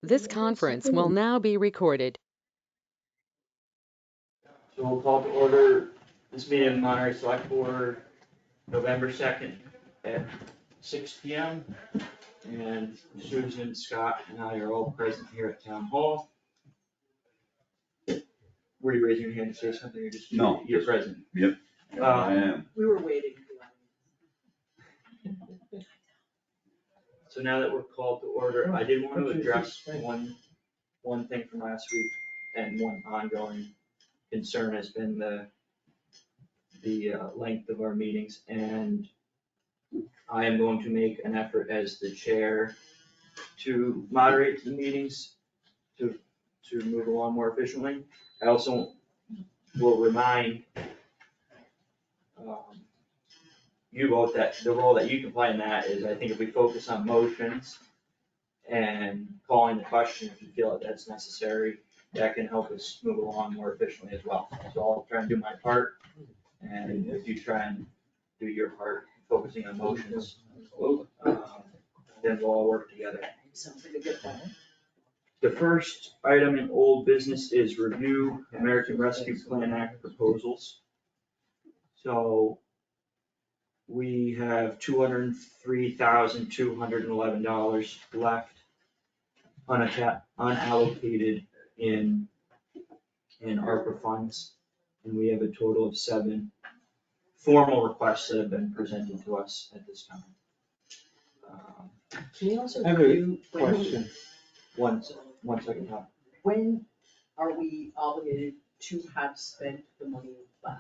This conference will now be recorded. So we'll call to order this meeting of the Monterey Select Board, November 2nd at 6 p.m. And Susan, Scott, and I are all present here at Town Hall. Were you raising your hand to say something or just? No. You're present? Yep. I am. We were waiting. So now that we're called to order, I did want to address one thing from last week, and one ongoing concern has been the length of our meetings, and I am going to make an effort as the chair to moderate the meetings to move along more efficiently. I also will remind you both that the role that you can play in that is, I think if we focus on motions and calling the question, if you feel that that's necessary, that can help us move along more efficiently as well. So I'll try and do my part, and if you try and do your part, focusing on motions, then we'll all work together. Sounds like a good plan. The first item in old business is review American Rescue Plan Act proposals. So we have $203,211 left unallocated in ARPA funds. And we have a total of 7 formal requests that have been presented to us at this time. Can you also I have a review question. One second, Tom. when are we obligated to have spent the money by?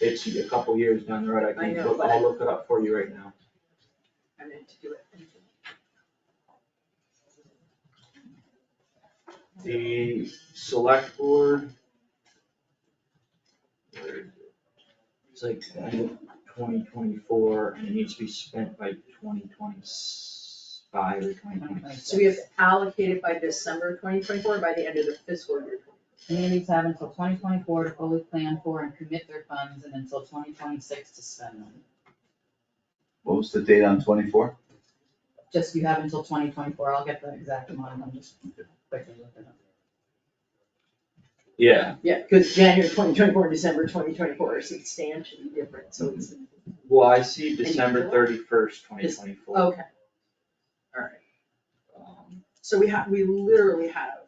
It's a couple years down the road, I know, but I'll look it up for you right now. I meant to do it. The select board. Where is it? It's like the end of 2024, and it needs to be spent by 2025 or 2026. So we have to allocate it by December 2024, by the end of the fiscal year. Communities have until 2024 to fully plan for and commit their funds, and until 2026 to spend them. What was the date on 24? Just you have until 2024, I'll get the exact amount, I'm just quickly looking up. Yeah, Yeah, because January 2024 and December 2024 are substantially different, so it's. well, I see December 31st, 2024. Okay. All right. So we literally have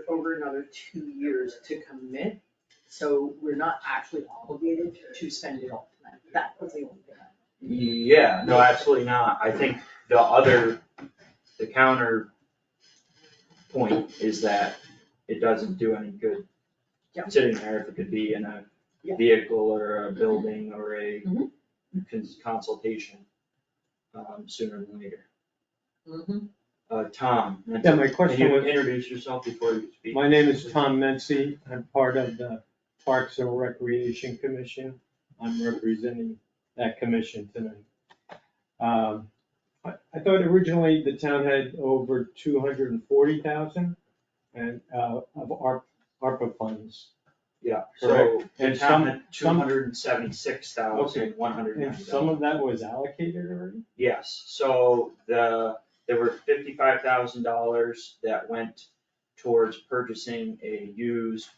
over another 2 years to commit, so we're not actually obligated to spend it all tonight. That was the only thing. Yeah, no, absolutely not. I think the counter point is that it doesn't do any good Yeah. sitting there if it could be in a Yeah. vehicle or a building or a Mhm. consultation sooner than later. Mm-hmm. Tom, Yeah, my can question you was, introduce yourself before you speak? my name is Tom Mency, I'm part of the Parks and Recreation Commission, I'm representing that commission tonight. I thought originally the town had over 240,000 and of ARPA funds. Yeah, so Correct. the And town had some- 276,190. And some of that was allocated already? Yes, so there were $55,000 that went towards purchasing a used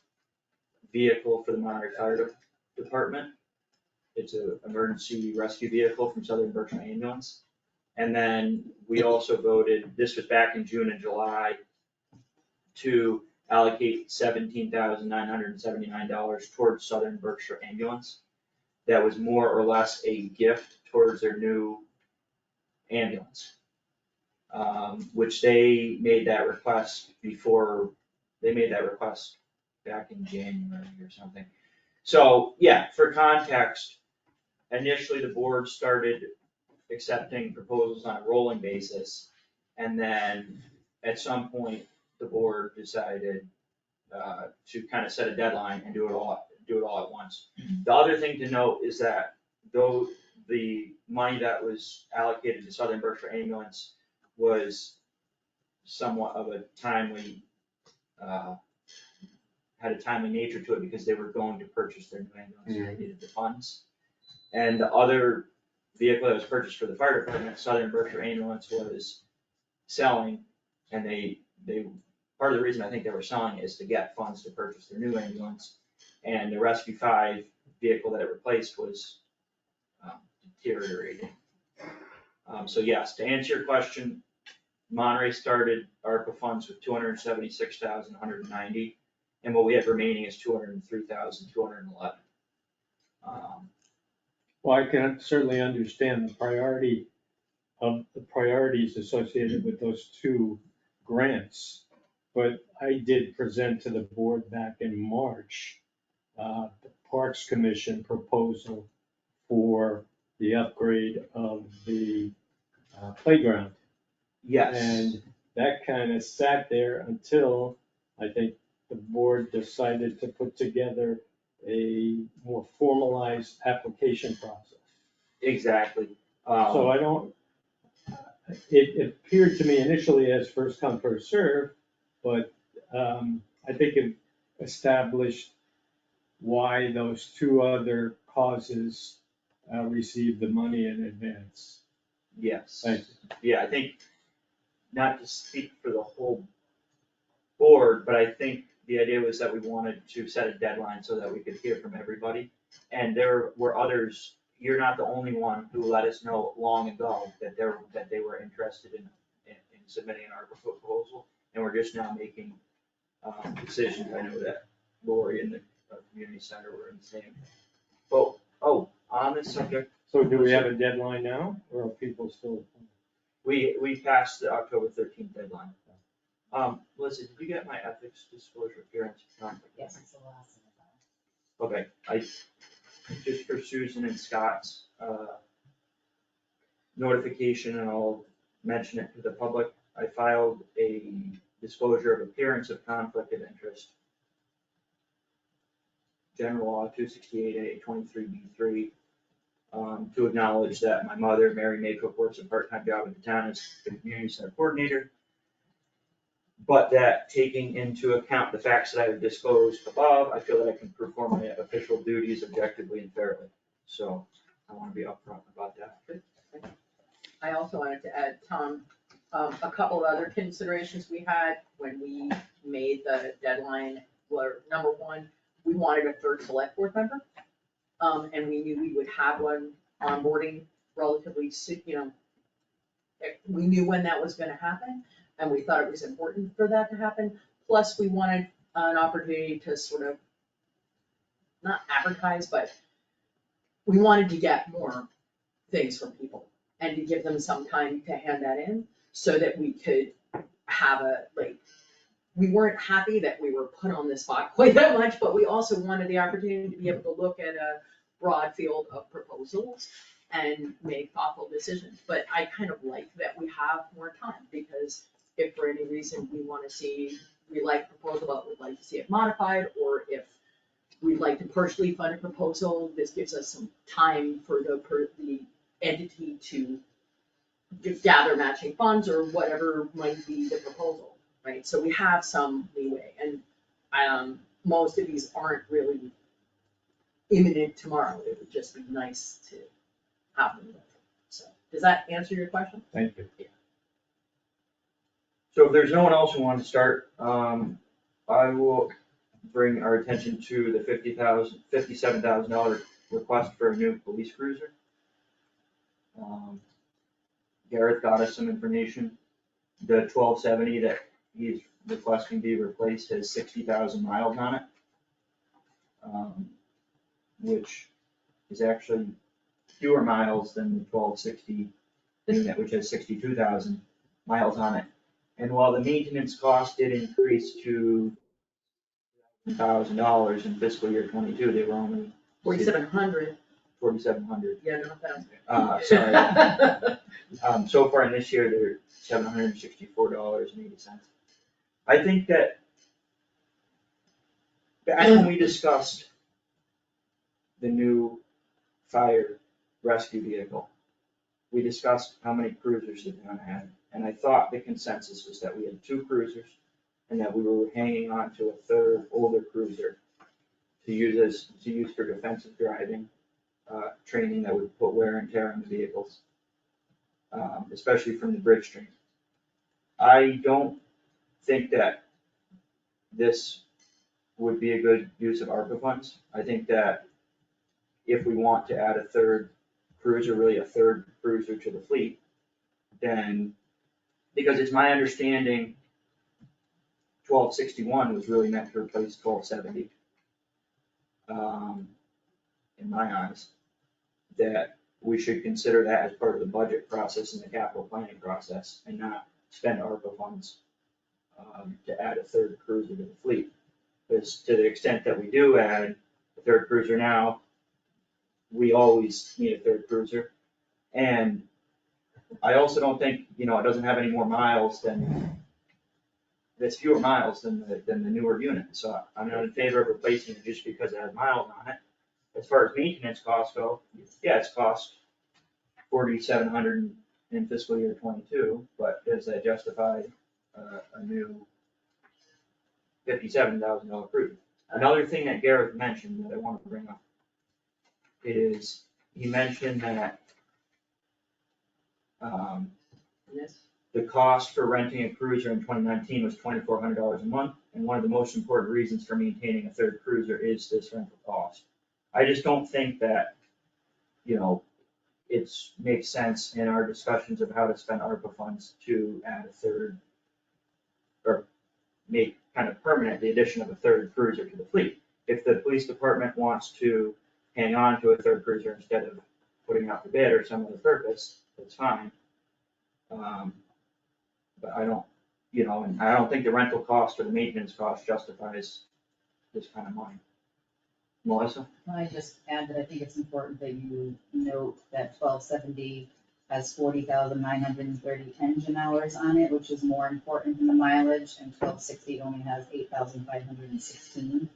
vehicle for the Monterey Fire Department. It's an emergency rescue vehicle from Southern Berkshire Ambulance. And then we also voted, this was back in June and July, to allocate $17,979 towards Southern Berkshire Ambulance. That was more or less a gift towards their new ambulance. Which they made that request back in January or something. So, yeah, for context, initially the board started accepting proposals on a rolling basis. And then at some point, the board decided to kind of set a deadline and do it all at once. The other thing to note is that though the money that was allocated to Southern Berkshire Ambulance was somewhat of a timely, had a timely nature to it because they were going to purchase their new ambulance, and they needed the funds. And the other vehicle that was purchased for the fire department, Southern Berkshire Ambulance, was selling, And part of the reason I think they were selling it is to get funds to purchase their new ambulance. And the Rescue 5 vehicle that it replaced was deteriorating. So yes, to answer your question, Monterey started ARPA funds with 276,190, and what we have remaining is 203,211. Well, I can certainly understand the priorities associated with those two grants. But I did present to the board back in March, the Parks Commission proposal for the upgrade of the playground. Yes, And that kind of sat there until I think the board decided to put together a more formalized application process. exactly. So I don't, it appeared to me initially as first come, first serve, but I think it established why those two other causes received the money in advance. Yes. Thank you. Yeah, I think, not to speak for the whole board, but I think the idea was that we wanted to set a deadline so that we could hear from everybody. And there were others, you're not the only one who let us know long ago that they were interested in submitting an ARPA proposal, and we're just now making decisions. I know that Lori and the community center were in the same boat. Oh, on this subject, So do we have a deadline now, or are people still? we passed the October 13th deadline. Melissa, did you get my ethics disclosure appearance conflict? Yes, it's the last one. Okay, just for Susan and Scott's, notification, and I'll mention it to the public, I filed a disclosure of appearance of conflict of interest. General Law 268A 23B3, to acknowledge that my mother, Mary Maycook, works a part-time job in the town as the community center coordinator. But that taking into account the facts that I have disclosed above, I feel that I can perform my official duties objectively and fairly. So I wanna be upfront about that. I also wanted to add, Tom, a couple of other considerations we had when we made the deadline were, number one, we wanted a third select board member. And we knew we would have one onboarding relatively soon, we knew when that was gonna happen, and we thought it was important for that to happen. Plus, we wanted an opportunity to sort of, not advertise, but we wanted to get more things from people and to give them some time to hand that in, so that we could have we weren't happy that we were put on the spot quite that much, but we also wanted the opportunity to be able to look at a broad field of proposals and make thoughtful decisions. But I kind of like that we have more time, because if for any reason we like the proposal, but would like to see it modified, or if we'd like to partially fund a proposal, this gives us some time for the entity to gather matching funds or whatever might be the proposal, right? So we have some leeway, and most of these aren't really imminent tomorrow. It would just be nice to have them. So, does that answer your question? Thank you. So if there's no one else who wanted to start, I will bring our attention to the $57,000 request for a new police cruiser. Gareth got us some information. The 1270 that he's requesting be replaced has 60,000 miles on it. Which is actually fewer miles than the 1260 unit, which has 62,000 miles on it. And while the maintenance cost did increase to $1,000 in fiscal year 22, they were only 4,700. 4,700. Yeah, no, Sorry. So far in this year, they're $764.80. I think that back when we discussed the new fire rescue vehicle, we discussed how many cruisers the town had. And I thought the consensus was that we had 2 cruisers and that we were hanging on to a third older cruiser to use for defensive driving, training that would put wear and tear on the vehicles, especially from the bridge train. I don't think that this would be a good use of ARPA funds. I think that if we want to add a third cruiser, really a third cruiser to the fleet, then, because it's my understanding 1261 was really meant to replace 1270. In my eyes, that we should consider that as part of the budget process and the capital planning process and not spend ARPA funds to add a third cruiser to the fleet. Because to the extent that we do add a third cruiser now, we always need a third cruiser. And I also don't think, it doesn't have any more miles there's fewer miles than the newer unit. So I'm not in favor of replacing it just because it has miles on it. As far as maintenance costs go, yeah, it's cost $4,700 in fiscal year '22, but does that justify a new $57,000 cruiser? Another thing that Gareth mentioned that I want to bring up is, he mentioned that Yes. the cost for renting a cruiser in 2019 was $2,400 a month, and one of the most important reasons for maintaining a third cruiser is this rental cost. I just don't think that, it makes sense in our discussions of how to spend ARPA funds to add a third, or make kind of permanent the addition of a third cruiser to the fleet. If the police department wants to hang on to a third cruiser instead of putting out the bid or some other purpose, that's fine. But I don't, and I don't think the rental cost or the maintenance cost justifies this kind of money. Melissa? I just add that I think it's important that you note that 1270 has 40,930 engine hours on it, which is more important than the mileage, and 1260 only has 8,516.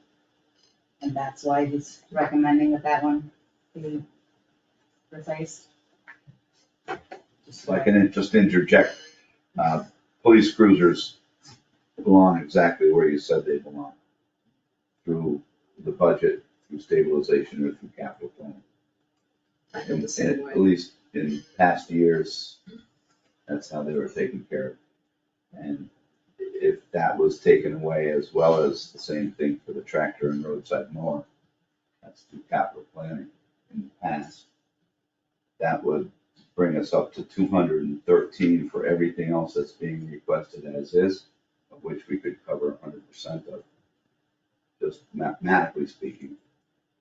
And that's why he's recommending that one be replaced. If I can just interject, police cruisers belong exactly where you said they belong. Through the budget, through stabilization, or through capital planning. I feel the And same at way. least in past years, that's how they were taken care of. And if that was taken away, as well as the same thing for the tractor and roadside mower, that's through capital planning in the past, that would bring us up to 213 for everything else that's being requested as is, of which we could cover 100% of, just mathematically speaking,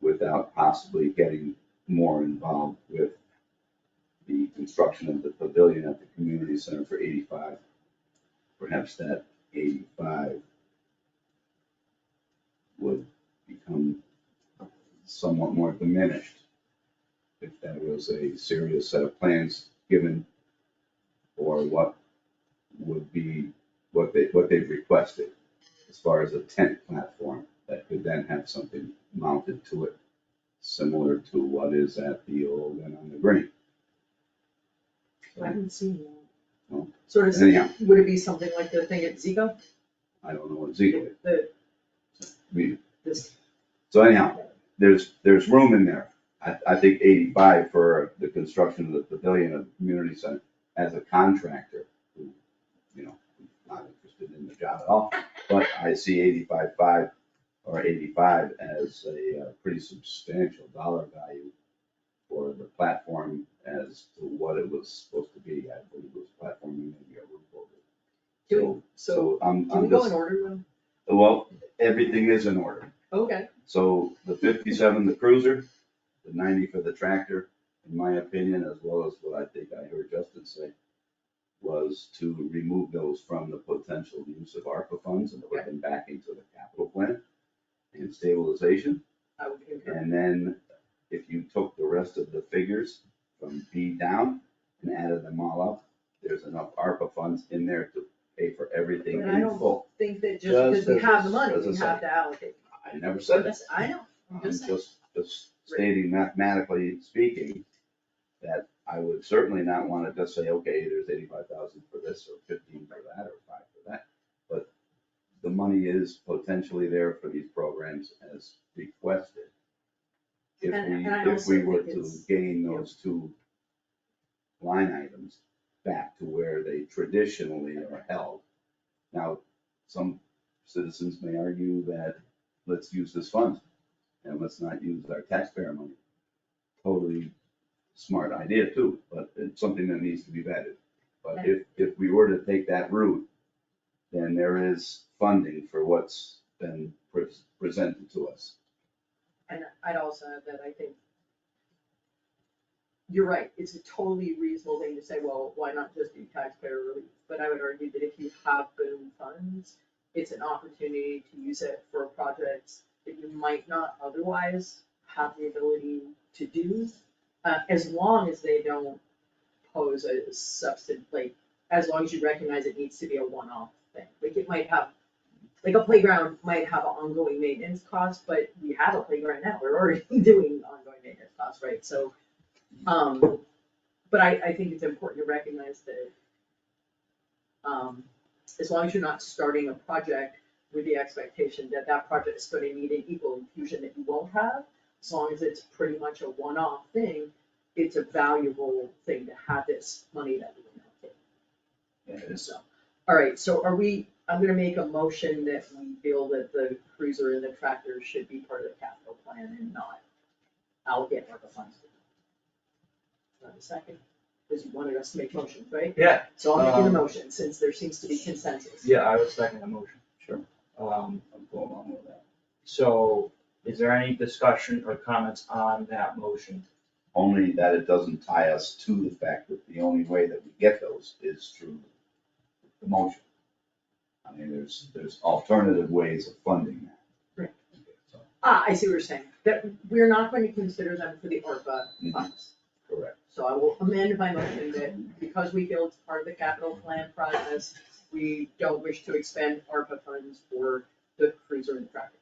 without possibly getting more involved with the construction of the pavilion at the community center for 85. Perhaps that 85 would become somewhat more diminished if that was a serious set of plans given for what would be, what they've requested as far as a tent platform that could then have something mounted to it, similar to what is at the old and on the Greene. I haven't seen that. Well, Sort of, anyhow. would it be something like the thing at Zico? I don't know what Zeke is. This, So anyhow, there's room in there. I think 85 for the construction of the pavilion of the community center as a contractor who, not interested in the job at all, but I see 85.5 or 85 as a pretty substantial dollar value for the platform as to what it was supposed to be. I believe it was platforming maybe a roof over it. So I'm do we go in just, order then? well, everything is in order. Okay, So the 57, the cruiser, the 90 for the tractor, in my opinion, as well as what I think I heard Justin say, was to remove those from the potential use of ARPA funds and put them back into the capital plan and stabilization. I would concur. And then if you took the rest of the figures from B down and added them all up, there's enough ARPA funds in there to pay for everything But I in don't full. think that just because we have the money, As I we say. have to allocate. I never said that. I know, I'm I'm just saying. just stating mathematically speaking, that I would certainly not want to just say, okay, there's 85,000 for this, or 15 for that, or 5 for that. But the money is potentially there for these programs as requested. If And I we also were think to it's, gain those two line items back to where they traditionally are held, some citizens may argue that let's use this fund and let's not use our taxpayer money. Totally smart idea too, but it's something that needs to be vetted. But if we were to take that route, then there is funding for what's been presented to us. And I'd also add that I think you're right, it's a totally reasonable thing to say, well, why not just do taxpayer relief? But I would argue that if you have boom funds, it's an opportunity to use it for projects that you might not otherwise have the ability to do, as long as they don't pose a substantive, like, as long as you recognize it needs to be a one-off thing. Like it might have, like a playground might have an ongoing maintenance cost, but we have a playground now, we're already doing ongoing maintenance costs, right? So, but I think it's important to recognize that, as long as you're not starting a project with the expectation that that project is gonna need an equal infusion that you won't have, as long as it's pretty much a one-off thing, it's a valuable thing to have this money that we can allocate. Yeah, it is. So, all right, so I'm gonna make a motion that we feel that the cruiser and the tractor should be part of the capital plan and not allocate ARPA funds. A second, because you wanted us to make motions, right? Yeah, So I'll make the motion, since there seems to be consensus. yeah, I would second the motion. Sure. Um, I'm going along with that. so is there any discussion or comments on that motion? Only that it doesn't tie us to the fact that the only way that we get those is through the motion. I mean, there's alternative ways of funding that. Right. So, I see what you're saying, that we're not going to consider them for the ARPA funds. correct. So I will amend my motion that because we feel it's part of the capital plan process, we don't wish to expend ARPA funds for the cruiser and tractor.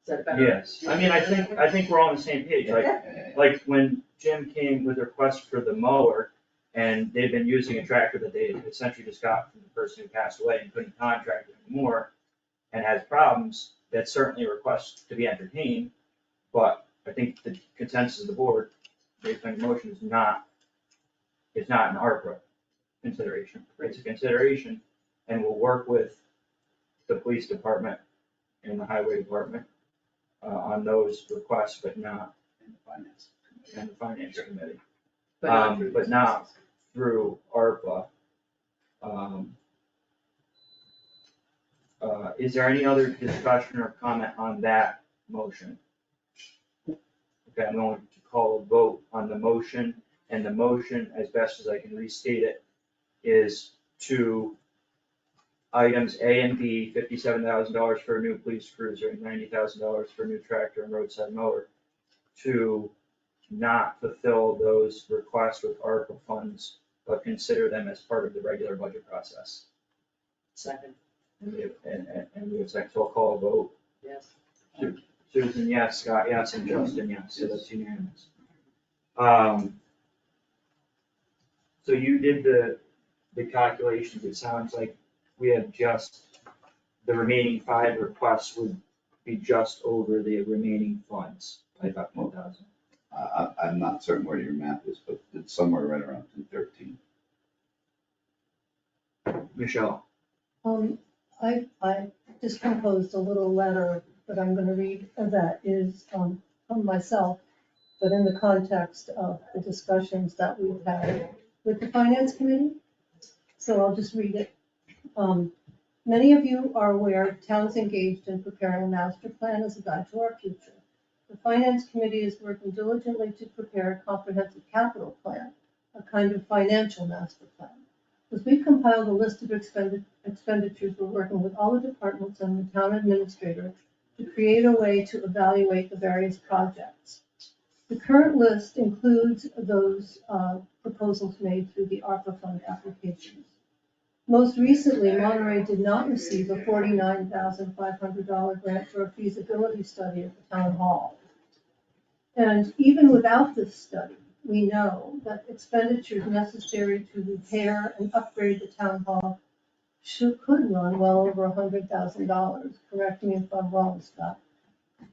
Is that better? Yes, I mean, I think we're all on the same page, Yeah. like when Jim came with a request for the mower, and they've been using a tractor that they essentially just got from the person who passed away and couldn't contract it anymore, and has problems, that's certainly a request to be entertained, but I think the consensus of the board, based on the motion, is not, it's not an ARPA consideration. It's a consideration, and we'll work with the police department and the highway department on those requests, but not And the finance. in the finance committee, through but this not process. through ARPA. Is there any other discussion or comment on that motion? Okay, I'm going to call a vote on the motion, and the motion, as best as I can restate it, is to items A and B, $57,000 for a new police cruiser and $90,000 for a new tractor and roadside mower, to not fulfill those requests with ARPA funds, but consider them as part of the regular budget process. Second, And we have second, so I'll call a vote. yes. Susan, yes, Scott, yes, and Justin, yes, so that's unanimous. So you did the calculations, it sounds like we have just, the remaining 5 requests would be just over the remaining funds by about 1,000. I'm not certain where your math is, but it's somewhere right around 213. Michelle, I just composed a little letter that I'm gonna read that is from myself, but in the context of the discussions that we've had with the finance committee. So I'll just read it. Many of you are aware the town is engaged in preparing a master plan as a guide to our future. The finance committee is working diligently to prepare a comprehensive capital plan, a kind of financial master plan. As we compiled a list of expenditures, we're working with all the departments and the town administrator to create a way to evaluate the various projects. The current list includes those proposals made through the ARPA fund applications. Most recently, Monterey did not receive a $49,500 grant for a feasibility study at the town hall. And even without this study, we know that expenditures necessary to repair and upgrade the town hall could run well over $100,000. Correct me if I'm wrong, Scott.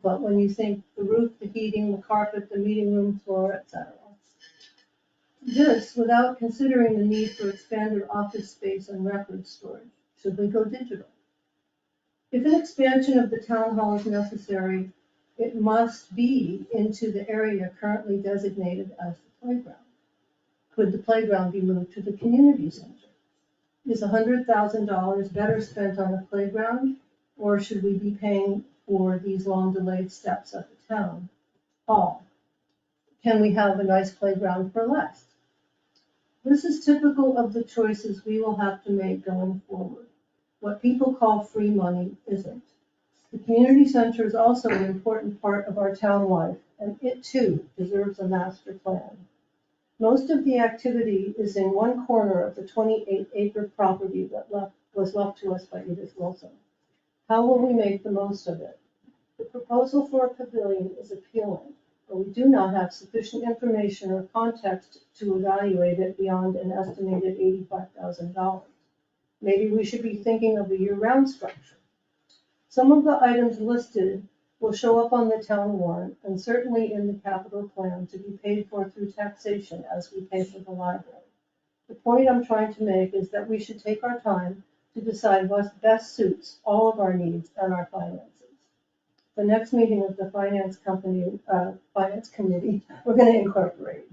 But when you think the roof, the heating, the carpet, the meeting room floor, etc. This without considering the need for expanded office space and record storage. Should we go digital? If an expansion of the town hall is necessary, it must be into the area currently designated as the playground. Could the playground be moved to the community center? Is $100,000 better spent on a playground, or should we be paying for these long delayed steps at the town hall? Can we have a nice playground for less? This is typical of the choices we will have to make going forward. What people call free money isn't. The community center is also an important part of our town life, and it too deserves a master plan. Most of the activity is in one corner of the 28-acre property that was left to us by Edith Wilson. How will we make the most of it? The proposal for a pavilion is appealing, but we do not have sufficient information or context to evaluate it beyond an estimated $85,000. Maybe we should be thinking of a year-round structure. Some of the items listed will show up on the town warrant and certainly in the capital plan to be paid for through taxation as we pay for the library. The point I'm trying to make is that we should take our time to decide what best suits all of our needs and our finances. The next meeting of the finance committee we're going to incorporate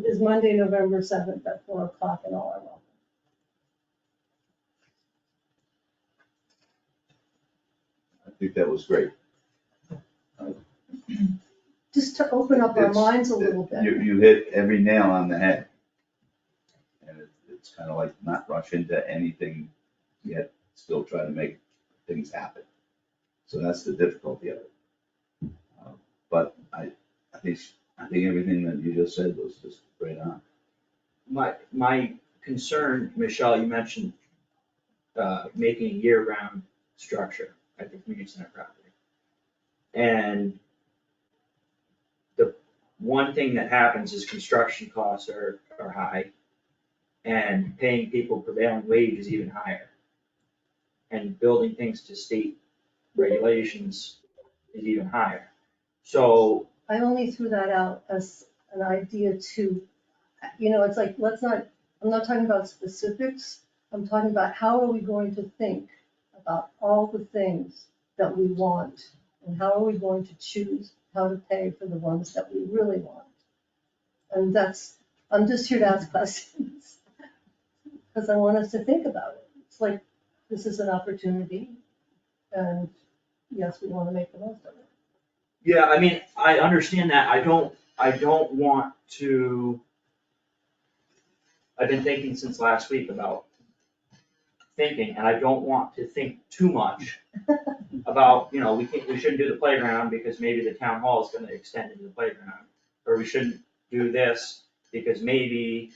is Monday, November 7th at 4 o'clock, and all are welcome. I think that was great. Just to open up our It's- minds a little bit. You hit every nail on the head. And it's kind of like not rush into anything, yet still try to make things happen. So that's the difficulty of it. But I think everything that you just said was just right on. My concern, Michelle, you mentioned, making a year-round structure at the community center property. And the one thing that happens is construction costs are high, and paying people prevailing wage is even higher. And building things to state regulations is even higher. So, I only threw that out as an idea to, it's like, I'm not talking about specifics. I'm talking about how are we going to think about all the things that we want, and how are we going to choose how to pay for the ones that we really want. And I'm just here to ask questions, because I want us to think about it. It's like, this is an opportunity, and yes, we want to make the most of it. yeah, I mean, I understand that. I don't want to, I've been thinking since last week about thinking, and I don't want to think too much about, we shouldn't do the playground because maybe the town hall is gonna extend into the playground. Or we shouldn't do this because maybe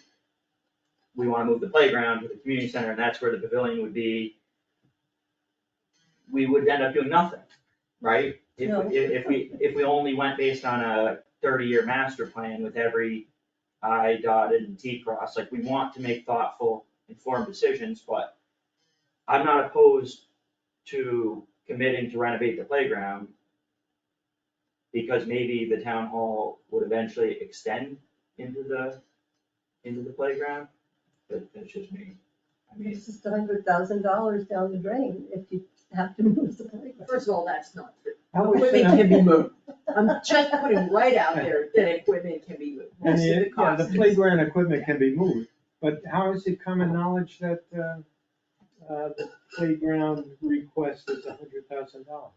we wanna move the playground to the community center and that's where the pavilion would be. We would end up doing nothing, right? No. If we only went based on a 30-year master plan with every I dotted and T crossed, like we want to make thoughtful, informed decisions, but I'm not opposed to committing to renovate the playground because maybe the town hall would eventually extend into the playground, but that's just me. I mean, It's just $100,000 down the drain if you have to move the playground. First of all, that's not true. How is Equipment that- can be moved. I'm just putting right out there that equipment can be moved. And Most of the cost is- playground equipment can be moved, but how is it common knowledge that, the playground request is $100,000?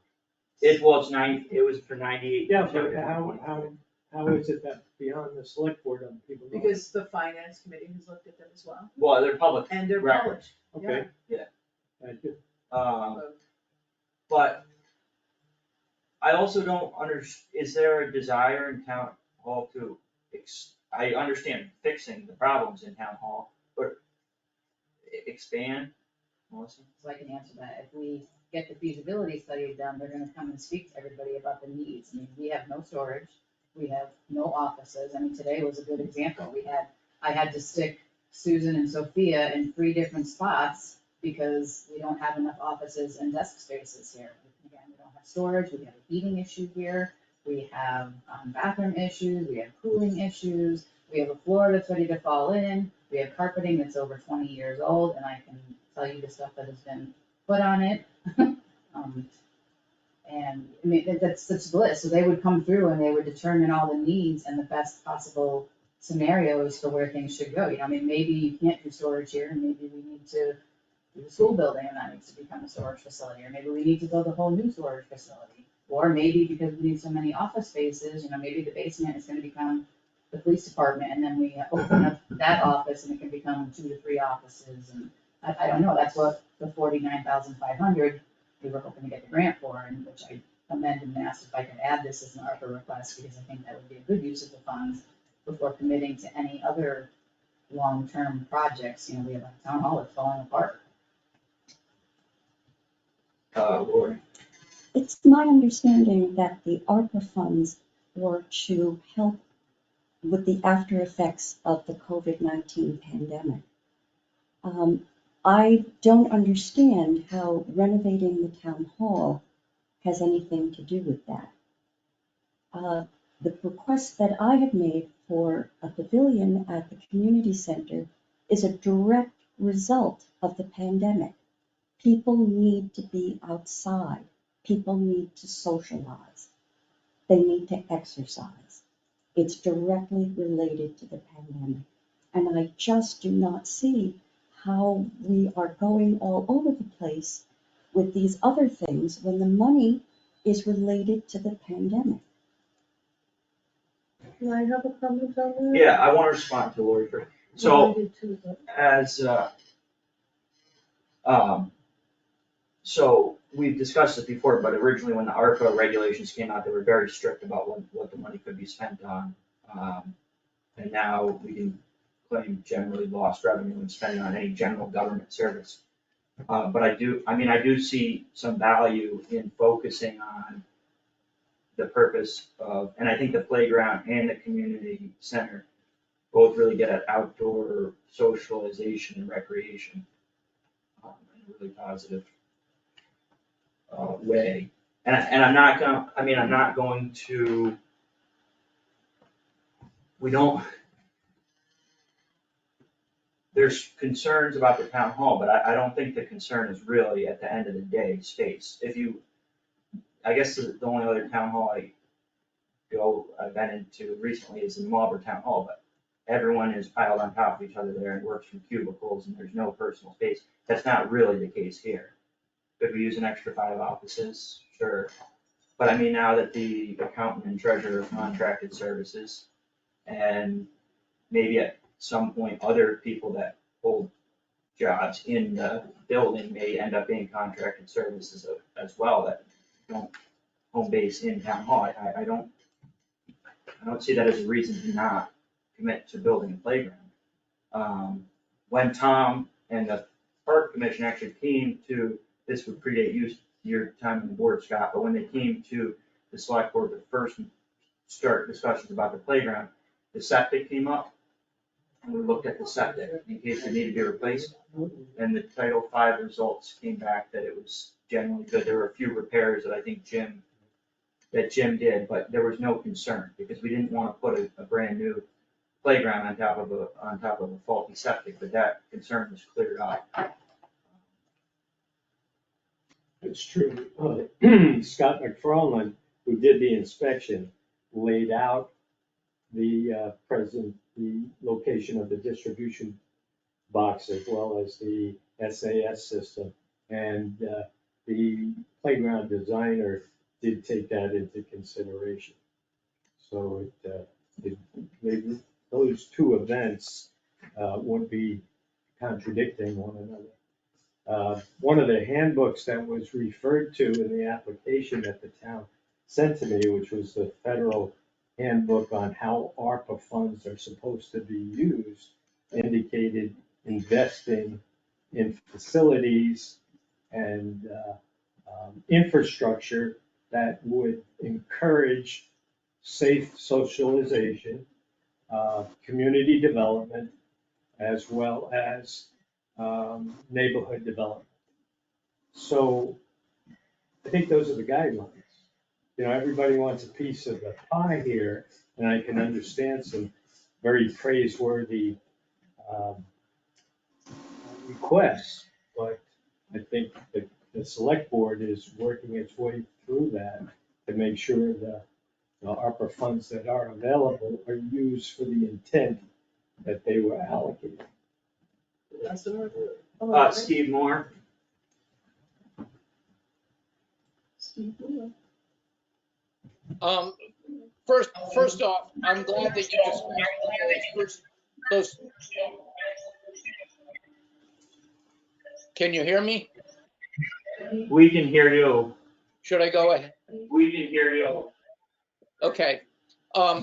it was for 98. Yeah, but how is it that beyond the select board on people know? Because the finance committee has looked at them as well, Well, they're public, and they're Record. published. Okay. Yeah. Thank you. But I also don't is there a desire in town hall to, I understand fixing the problems in town hall, but expand, Melissa? So I can answer that. If we get the feasibility study done, they're gonna come and speak to everybody about the needs. I mean, we have no storage, we have no offices. I mean, today was a good example. I had to stick Susan and Sophia in 3 different spots because we don't have enough offices and desk spaces here. Again, we don't have storage, we have a heating issue here, we have bathroom issues, we have cooling issues, we have a floor that's ready to fall in, we have carpeting that's over 20 years old, and I can tell you the stuff that has been put on it. And I mean, that's bliss, so they would come through and they would determine all the needs and the best possible scenarios for where things should go. You know, I mean, maybe you can't do storage here, and maybe we need to do the school building and that needs to become a storage facility, or maybe we need to build a whole new storage facility. Or maybe because we need so many office spaces, you know, maybe the basement is gonna become the police department, and then we open up that office and it can become 2 to 3 offices, and I don't know, that's what the 49,500 we were hoping to get the grant for, and which I amended and asked if I could add this as an ARPA request, because I think that would be a good use of the funds before committing to any other long-term projects. You know, we have a town hall that's falling apart. Lori. It's my understanding that the ARPA funds were to help with the after effects of the COVID-19 pandemic. I don't understand how renovating the town hall has anything to do with that. The request that I have made for a pavilion at the community center is a direct result of the pandemic. People need to be outside. People need to socialize. They need to exercise. It's directly related to the pandemic. And I just do not see how we are going all over the place with these other things when the money is related to the pandemic. Can I have a comment on that? Yeah, I wanna respond to Lori first. So, I did too, but- as, so we've discussed this before, but originally when the ARPA regulations came out, they were very strict about what the money could be spent on. And now we can claim generally lost revenue and spending on any general government service. But I do see some value in focusing on the purpose of, and I think the playground and the community center both really get at outdoor socialization and recreation in a really positive way. And I'm not going to, there's concerns about the town hall, but I don't think the concern is really, at the end of the day, space. I guess the only other town hall I've been into recently is in Marlboro Town Hall, but everyone is piled on top of each other there and works from cubicles and there's no personal space. That's not really the case here. Could we use an extra 5 offices? Sure. But I mean, now that the accountant and treasurer have contracted services, and maybe at some point, other people that hold jobs in the building may end up being contracted services as well, that don't home base in town hall. I don't see that as a reason to not commit to building a playground. When Tom and the park commission actually came to, this would predate your time on the board, Scott, but when they came to the select board to first start discussions about the playground, the septic came up. And we looked at the septic in case it needed to be replaced. And the Title V results came back that it was generally good. There were a few repairs that I think Jim did, but there was no concern because we didn't want to put a brand new playground on top of a faulty septic, but that concern was cleared up. It's true. Scott McFarland, who did the inspection, laid out the location of the distribution box as well as the SAS system. And the playground designer did take that into consideration. So those two events wouldn't be contradicting one another. One of the handbooks that was referred to in the application that the town sent to me, which was the federal handbook on how ARPA funds are supposed to be used, indicated investing in facilities and infrastructure that would encourage safe socialization, community development, as well as neighborhood development. So I think those are the guidelines. You know, everybody wants a piece of the pie here, and I can understand some very praiseworthy requests, but I think the select board is working its way through that to make sure the ARPA funds that are available are used for the intent that they were allocated. That's the Steve Moore. First off, I'm glad that you just those. Can you hear me? We can hear you. Should I go ahead? We can hear you. Okay.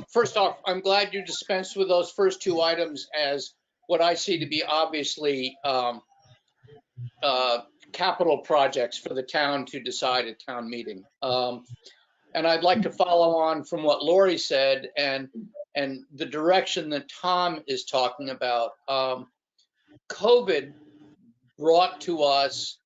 First off, I'm glad you dispensed with those first two items as what I see to be obviously capital projects for the town to decide at town meeting. And I'd like to follow on from what Lori said and the direction that Tom is talking about. COVID brought to us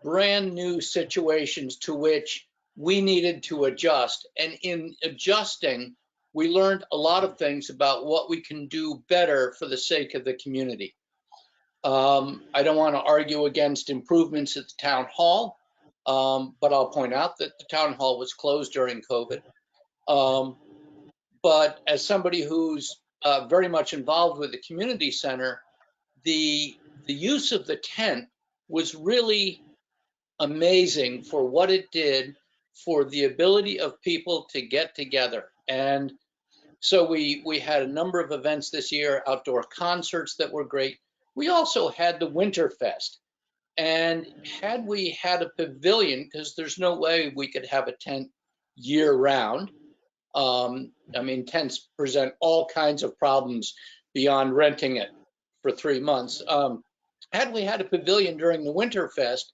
brand new situations to which we needed to adjust. And in adjusting, we learned a lot of things about what we can do better for the sake of the community. I don't want to argue against improvements at the town hall, but I'll point out that the town hall was closed during COVID. But as somebody who's very much involved with the community center, the use of the tent was really amazing for what it did for the ability of people to get together. And so we had a number of events this year, outdoor concerts that were great. We also had the Winterfest. And had we had a pavilion, because there's no way we could have a tent year round. I mean, tents present all kinds of problems beyond renting it for 3 months. Had we had a pavilion during the Winterfest,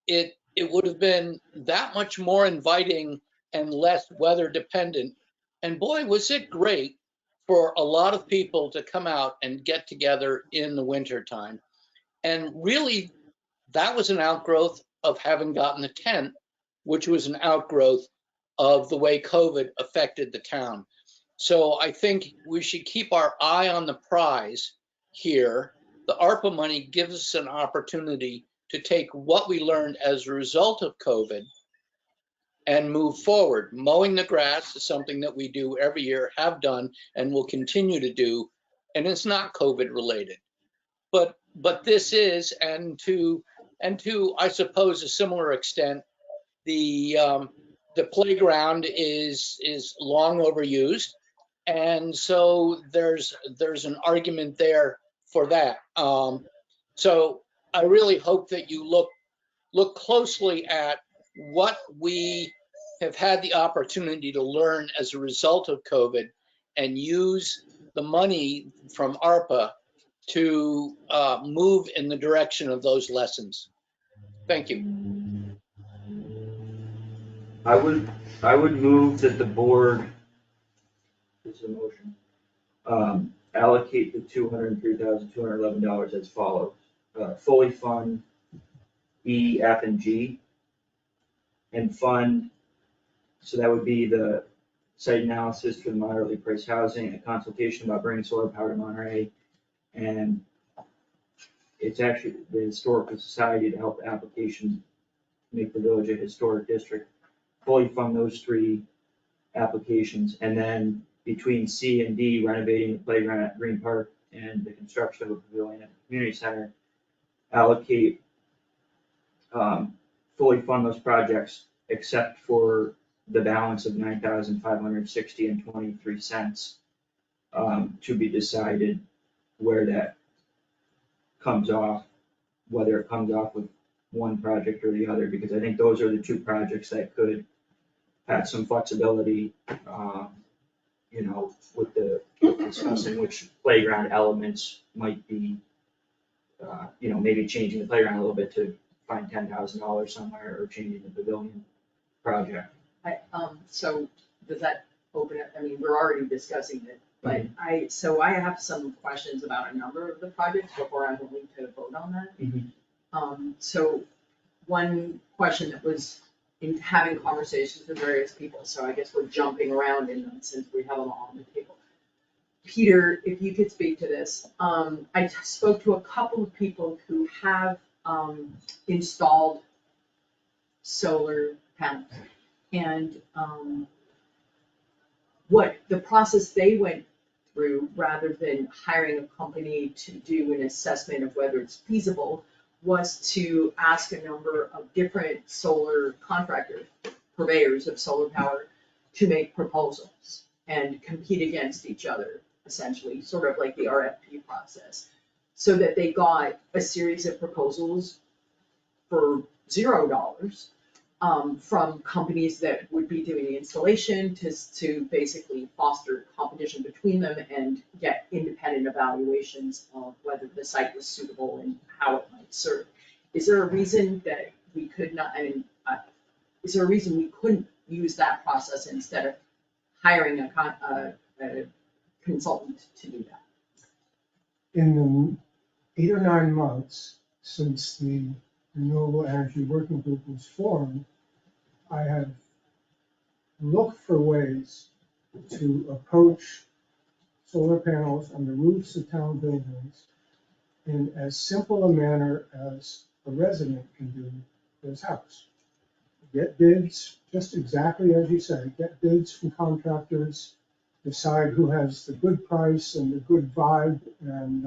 it would have been that much more inviting and less weather dependent. And boy, was it great for a lot of people to come out and get together in the wintertime. And really, that was an outgrowth of having gotten the tent, which was an outgrowth of the way COVID affected the town. So I think we should keep our eye on the prize here. The ARPA money gives us an opportunity to take what we learned as a result of COVID and move forward. Mowing the grass is something that we do every year, have done, and will continue to do, and it's not COVID related. But this is, and to I suppose a similar extent, the playground is long overused, and so there's an argument there for that. So I really hope that you look closely at what we have had the opportunity to learn as a result of COVID and use the money from ARPA to move in the direction of those lessons. Thank you. I would move that the board, this is a motion, allocate the $203,211 as follows. Fully fund E, F, and G, and fund, so that would be the site analysis for the moderately priced housing, a consultation about bringing solar power to Monterey, and it's actually the Historical Society to help the application make the village a historic district. Fully fund those three applications, and then between C and D, renovating the playground at Greene Park and the construction of a pavilion at the community center, allocate, fully fund those projects except for the balance of $9,560.23 to be decided where that comes off, whether it comes off with one project or the other, because I think those are the two projects that could have some flexibility, you know, with discussing which playground elements might be, you know, maybe changing the playground a little bit to find $10,000 somewhere, or changing the pavilion project. So does that open up, I mean, we're already discussing it, but I have some questions about a number of the projects before I'm willing to vote on that. So one question that was in having conversations with various people, so I guess we're jumping around in them since we have them all on the table. Peter, if you could speak to this, I spoke to a couple of people who have installed solar panels. And what the process they went through, rather than hiring a company to do an assessment of whether it's feasible, was to ask a number of different solar contractors, purveyors of solar power, to make proposals and compete against each other, essentially, sort of like the RFP process. So that they got a series of proposals for $0, from companies that would be doing the installation to basically foster competition between them and get independent evaluations of whether the site was suitable and how it might serve. Is there a reason that we could not, is there a reason we couldn't use that process instead of hiring a consultant to do that? In the 8 or 9 months since the Renewable Energy Working Group was formed, I have looked for ways to approach solar panels on the roofs of town buildings in as simple a manner as a resident can do for his house. Get bids, just exactly as you said, get bids from contractors, decide who has the good price and the good vibe, and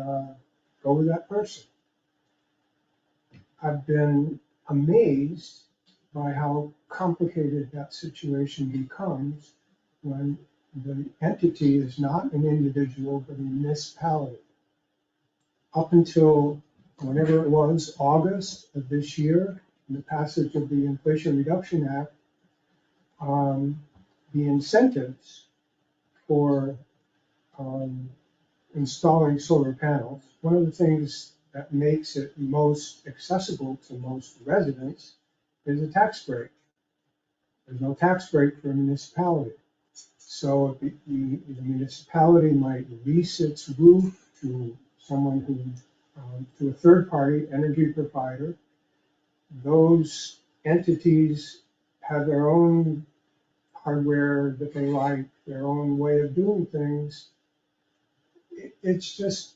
go with that person. I've been amazed by how complicated that situation becomes when the entity is not an individual, but a municipality. Up until whenever it was, August of this year, in the passage of the Inflation Reduction Act, the incentives for installing solar panels, one of the things that makes it most accessible to most residents is a tax break. There's no tax break for a municipality. So the municipality might lease its roof to someone who, to a third party energy provider. Those entities have their own hardware that they like, their own way of doing things. It's just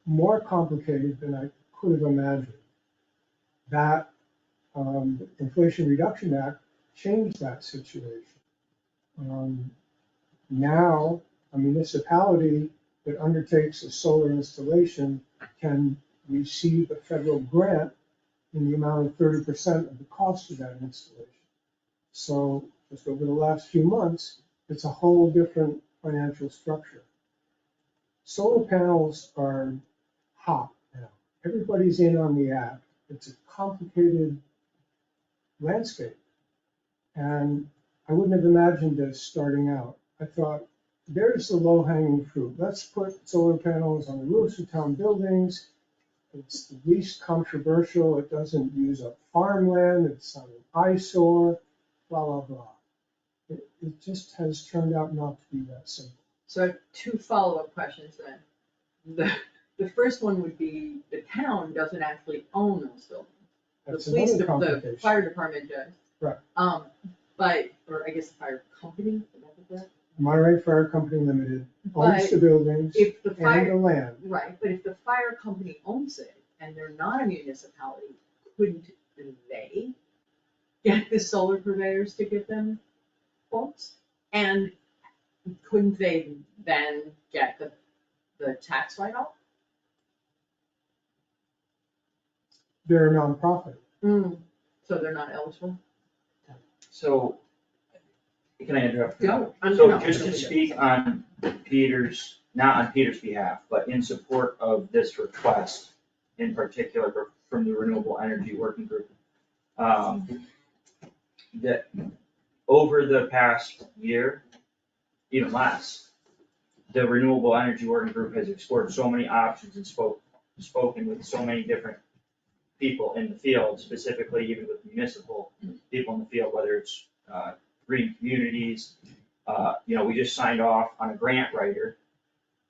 more complicated than I could have imagined. That Inflation Reduction Act changed that situation. Now, a municipality that undertakes a solar installation can receive a federal grant in the amount of 30% of the cost of that installation. So just over the last few months, it's a whole different financial structure. Solar panels are hot now. Everybody's in on the app. It's a complicated landscape. And I wouldn't have imagined this starting out. I thought, there's the low-hanging fruit. Let's put solar panels on the roofs of town buildings. It's the least controversial. It doesn't use up farmland. It's not an eyesore, blah, blah, blah. It just has turned out not to be that simple. So I have 2 follow-up questions then. The first one would be, the town doesn't actually own those buildings. That's The police, another the complication. fire department does. Right. But, or I guess the fire company, that? Monterey Fire Company Limited owns But the buildings if the and fire, the land. right, but if the fire company owns it and they're not a municipality, couldn't they get the solar purveyors to give them quotes? And couldn't they then get the tax write-off? They're a nonprofit. So they're not eligible? So, can I interrupt? Go. So just to speak on Peter's, not on Peter's behalf, but in support of this request, in particular from the Renewable Energy Working Group, that over the past year, even less, the Renewable Energy Working Group has explored so many options and spoken with so many different people in the field, specifically even with municipal people in the field, whether it's green communities. We just signed off on a grant writer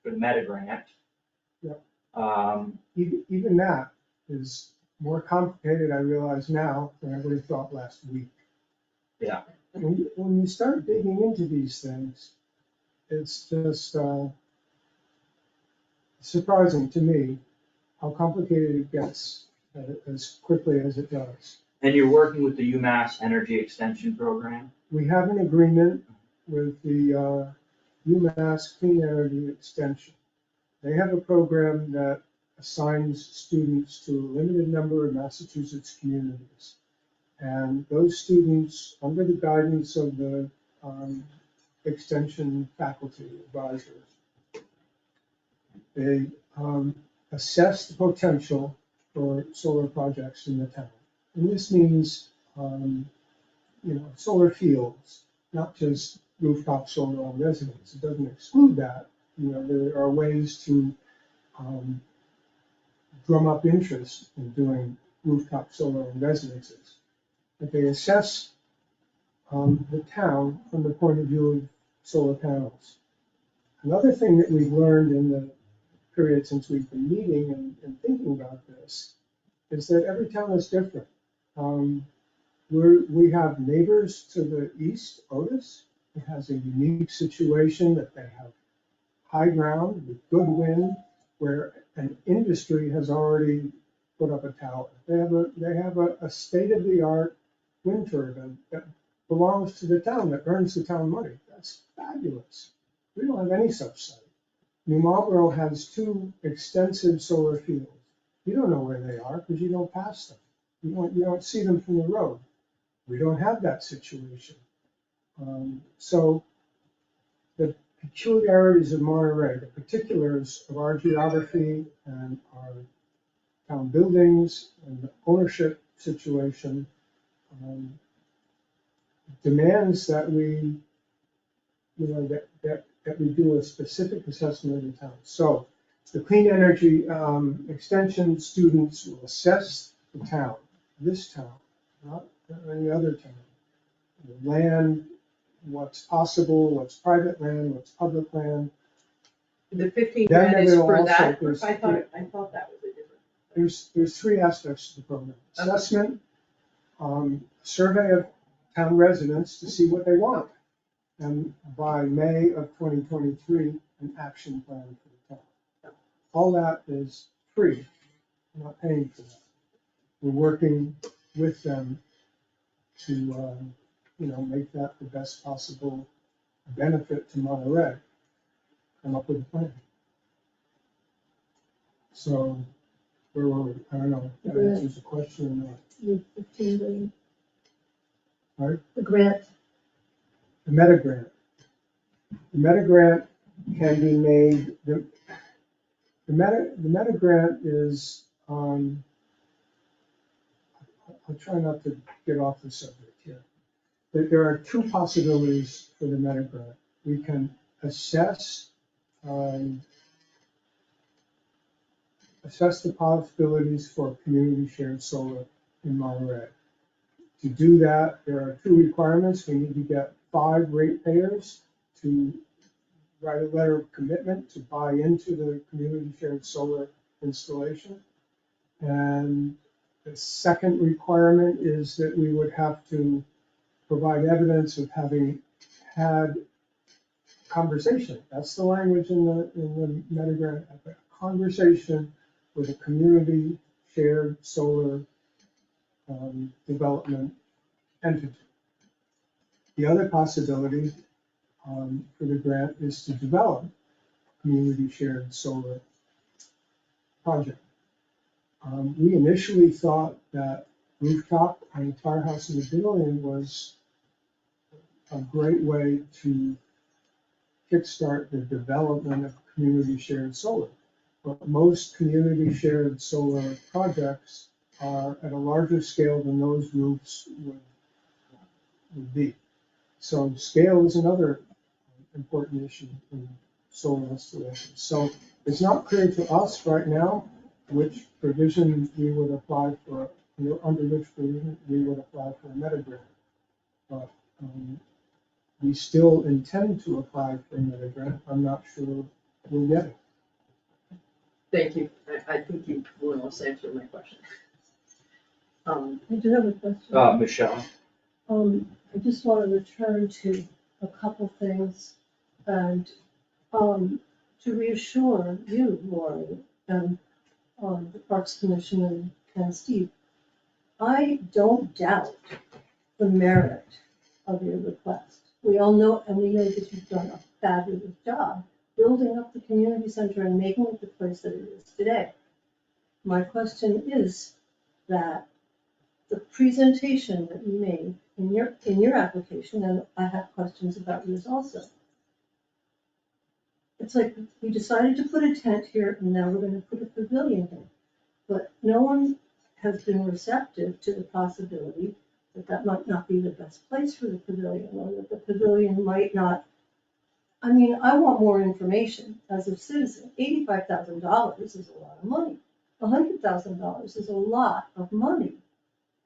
for the Meta grant. Yep. Even that is more complicated, I realize now, than I would have thought last week. Yeah. When you start digging into these things, it's just surprising to me how complicated it gets as quickly as it does. And you're working with the UMass Energy Extension Program? We have an agreement with the UMass Clean Energy Extension. They have a program that assigns students to a limited number of Massachusetts communities. And those students, under the guidance of the extension faculty advisors, they assess the potential for solar projects in the town. And this means, solar fields, not just rooftop solar on residents. It doesn't exclude that. There are ways to drum up interest in doing rooftop solar on residences. But they assess the town from the point of view of solar panels. Another thing that we've learned in the period since we've been meeting and thinking about this is that every town is different. We have neighbors to the east, Otis. It has a unique situation that they have high ground with good wind, where an industry has already put up a tower. They have a state-of-the-art wind turbine that belongs to the town, that earns the town money. That's fabulous. We don't have any such site. New Marlboro has 2 extensive solar fields. You don't know where they are because you don't pass them. You don't see them from the road. We don't have that situation. So the peculiarities of Monterey, the particulars of our geography and our town buildings and the ownership situation demands that we, that we do a specific assessment of the town. So the clean energy extension students will assess the town, this town, not any other town. The land, what's possible, what's private land, what's public land. The 15 Then grand is there will for also- that, there's- I thought that was a different. There's 3 aspects to the program. Assessment, survey of town residents to see what they want. And by May of 2023, an action plan for the town. All that is free. We're not paying for that. We're working with them to, make that the best possible benefit to Monterey. Come up with a plan. So, where were we? I don't know if that answers the question or not. The 15 million. Right? The grant. The meta grant. The meta grant can be made, the meta grant is, I'll try not to get off the subject here. There are 2 possibilities for the meta grant. We can assess the possibilities for community shared solar in Monterey. To do that, there are 2 requirements. We need to get 5 ratepayers to write a letter of commitment to buy into the community shared solar installation. And the second requirement is that we would have to provide evidence of having had conversation. That's the language in the meta grant, a conversation with a community shared solar development entity. The other possibility for the grant is to develop community shared solar project. We initially thought that rooftop on the firehouse in the pavilion was a great way to kickstart the development of community shared solar. But most community shared solar projects are at a larger scale than those roofs would be. So scale is another important issue in solar installation. So it's not clear to us right now which provision we would apply for, under which provision we would apply for a meta grant. But we still intend to apply for a meta grant. I'm not sure we'll get it. Thank you. I think you almost answered my question. I do have a question. Michelle? I just want to return to a couple things and to reassure you, Lori, and the Parks Commission and Steve, I don't doubt the merit of your request. We all know, and we know that you've done a fabulous job building up the community center and making it the place that it is today. My question is that the presentation that you made in your application, and I have questions about yours also. It's like, we decided to put a tent here and now we're gonna put a pavilion here. But no one has been receptive to the possibility that that might not be the best place for the pavilion, or that the pavilion might not. I mean, I want more information as a citizen. $85,000 is a lot of money. $100,000 is a lot of money.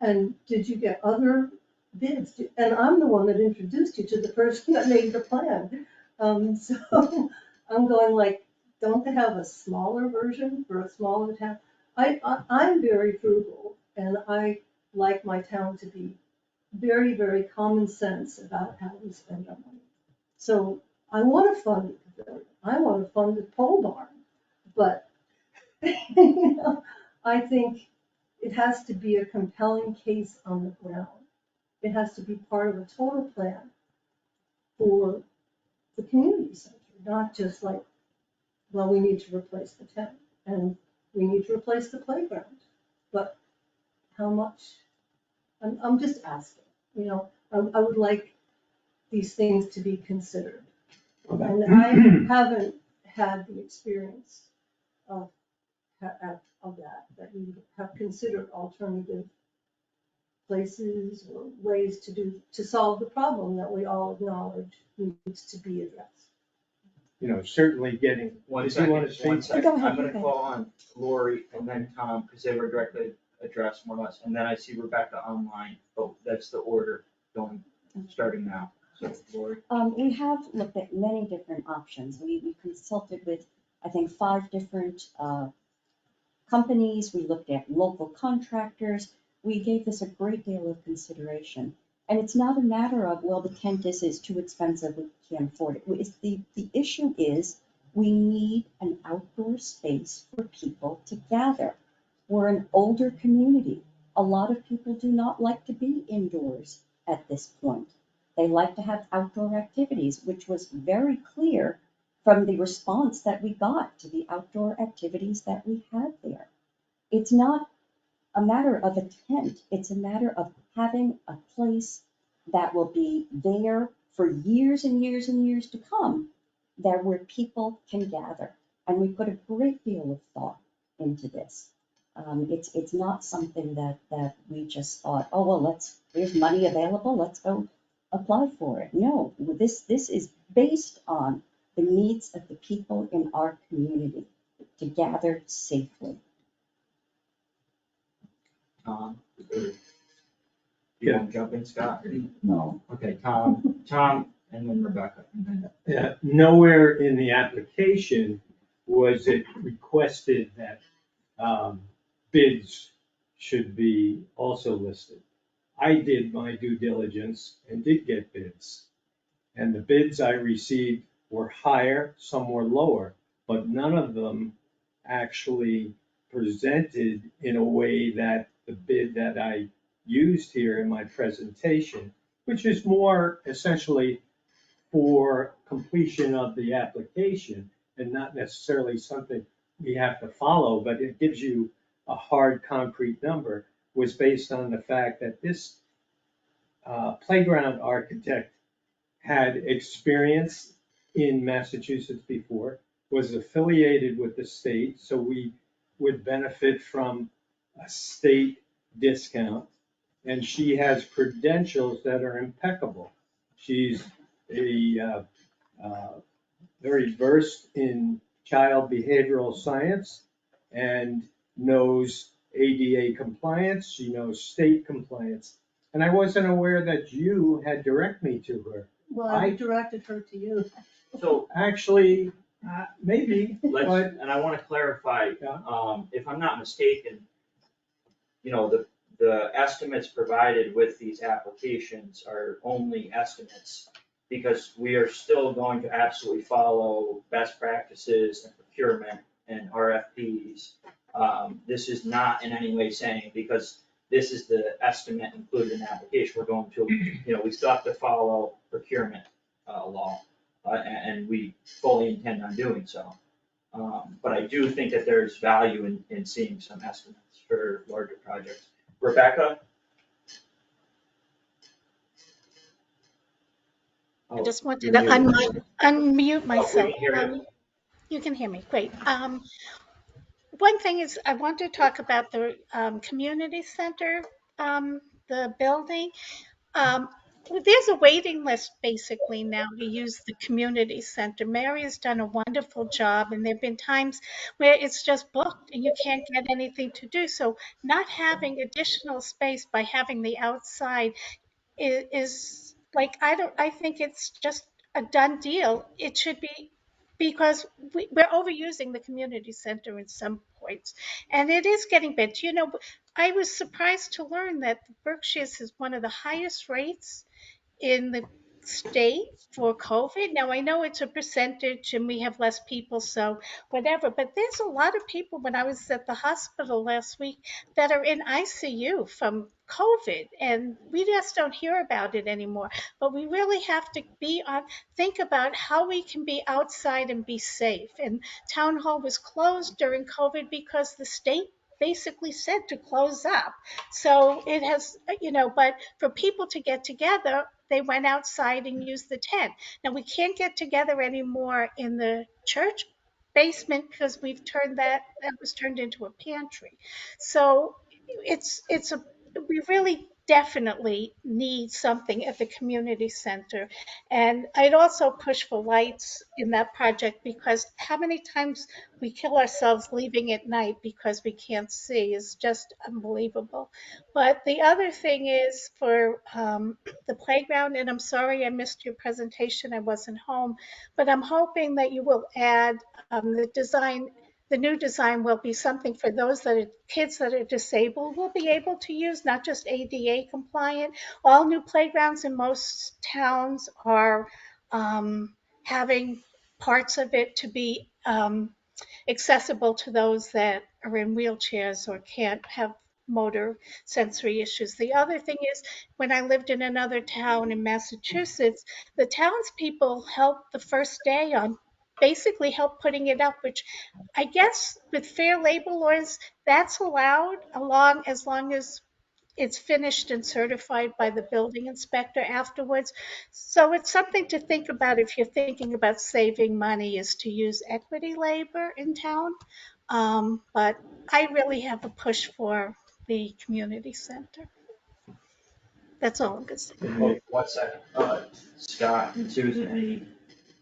And did you get other bids? And I'm the one that introduced you to the person that made the plan. So I'm going like, don't they have a smaller version for a smaller town? I'm very frugal, and I like my town to be very, very common sense about how we spend our money. So I want to fund the pavilion, I want to fund the pole barn, but you know, I think it has to be a compelling case on the ground. It has to be part of a total plan for the community center, not just like, well, we need to replace the tent and we need to replace the playground, but how much? I'm just asking, you know, I would like these things to be considered. And I haven't had the experience of that, you have considered alternative places or ways to solve the problem that we all acknowledge needs to be addressed. You know, certainly getting. One Did you want to second, say- Go ahead, I'm gonna go ahead. call on Lori and then Tom, because they were directly addressed more or less, and then I see Rebecca online, oh, that's the order going, starting now, so Lori. We have looked at many different options. We consulted with, I think, 5 different companies. We looked at local contractors. We gave this a great deal of consideration. And it's not a matter of, well, the tent is too expensive, we can't afford it. It's the issue is we need an outdoor space for people to gather. We're an older community. A lot of people do not like to be indoors at this point. They like to have outdoor activities, which was very clear from the response that we got to the outdoor activities that we had there. It's not a matter of a tent, it's a matter of having a place that will be there for years and years and years to come, that where people can gather. And we put a great deal of thought into this. It's not something that we just thought, oh, well, there's money available, let's go apply for it. No, this is based on the needs of the people in our community to gather safely. Tom, you want to jump in, Scott? No, Okay, Tom, and then Rebecca. And then- Nowhere in the application was it requested that bids should be also listed. I did my due diligence and did get bids. And the bids I received were higher, some were lower, but none of them actually presented in a way that the bid that I used here in my presentation, which is more essentially for completion of the application and not necessarily something we have to follow, but it gives you a hard concrete number, was based on the fact that this playground architect had experience in Massachusetts before, was affiliated with the state, so we would benefit from a state discount. And she has credentials that are impeccable. She's very versed in child behavioral science and knows ADA compliance, she knows state compliance. And I wasn't aware that you had directed me to her. Well, I directed her to you. So Actually, maybe, let's, but and I want to clarify, Yeah. if I'm not mistaken, you know, the estimates provided with these applications are only estimates, because we are still going to absolutely follow best practices and procurement and RFPs. This is not in any way saying, because this is the estimate included in the application, we're going to, we still have to follow procurement, law. And we fully intend on doing so. But I do think that there's value in seeing some estimates for larger projects. Rebecca? I just wanted You're to muted. unmute Oh, we myself. can hear you. You can hear me, great. One thing is, I want to talk about the community center, the building. Um, there's a waiting list basically now to use the community center. Mary has done a wonderful job, and there've been times where it's just booked and you can't get anything to do. So not having additional space by having the outside is like, I think it's just a done deal. It should be, because we're overusing the community center in some points, and it is getting bad. I was surprised to learn that the Berkshires is one of the highest rates in the state for COVID. Now, I know it's a percentage and we have less people, so whatever, but there's a lot of people when I was at the hospital last week that are in ICU from COVID, and we just don't hear about it anymore. But we really have to think about how we can be outside and be safe. And town hall was closed during COVID because the state basically said to close up. So it has, but for people to get together, they went outside and used the tent. Now we can't get together anymore in the church basement because that was turned into a pantry. So we really definitely need something at the community center. And I'd also push for lights in that project, because how many times we kill ourselves leaving at night because we can't see is just unbelievable. But the other thing is for the playground, and I'm sorry I missed your presentation, I wasn't home, but I'm hoping that you will add the design. The new design will be something for those kids that are disabled will be able to use, not just ADA compliant. All new playgrounds in most towns are having parts of it to be accessible to those that are in wheelchairs or can't have motor sensory issues. The other thing is, when I lived in another town in Massachusetts, the townspeople helped the first day on basically help putting it up, which I guess with fair labor laws, that's allowed as long as it's finished and certified by the building inspector afterwards. So it's something to think about if you're thinking about saving money, is to use equity labor in town. But I really have a push for the community center. That's all I'm gonna say. Oh, 1 second. Scott and Susan, any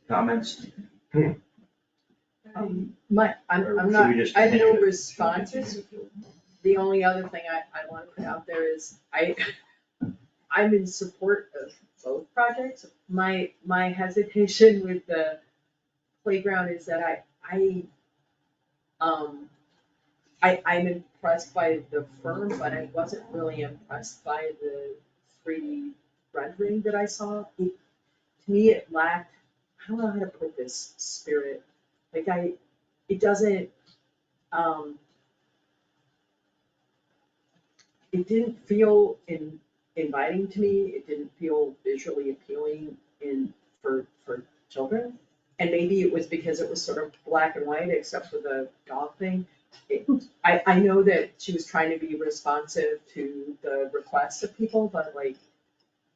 comments? I'm Or should not, we just I have no continue? responses. The only other thing I want to put out there is I'm in support of both projects. My hesitation with the playground is that I'm impressed by the firm, but I wasn't really impressed by the 3D rendering that I saw. To me, it lacked, I don't know how to put this, spirit. It doesn't, it didn't feel inviting to me. It didn't feel visually appealing for children. And maybe it was because it was sort of black and white, except for the dog thing. I know that she was trying to be responsive to the requests of people, but like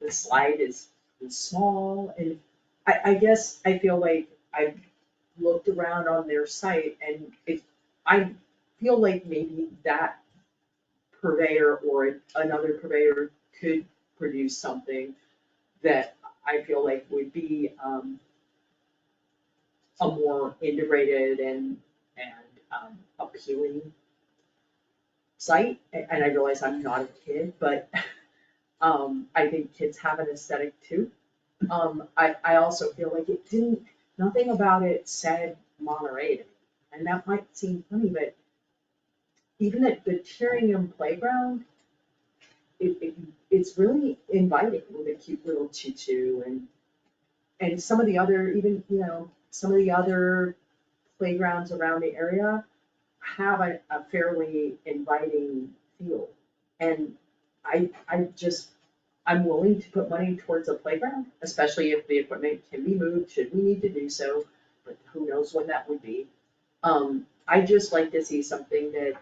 the slide is small, and I guess I feel like I've looked around on their site, and I feel like maybe that purveyor or another purveyor could produce something that I feel like would be a more integrated and appealing site. And I realize I'm not a kid, but I think kids have an aesthetic too. I also feel like nothing about it said Monterey to me. And that might seem funny, but even at the Tyringham playground, it's really inviting with a cute little tutu and some of the other, some of the other playgrounds around the area have a fairly inviting feel. And I'm willing to put money towards a playground, especially if the equipment can be moved, should we need to do so, but who knows when that would be. I just like to see something that,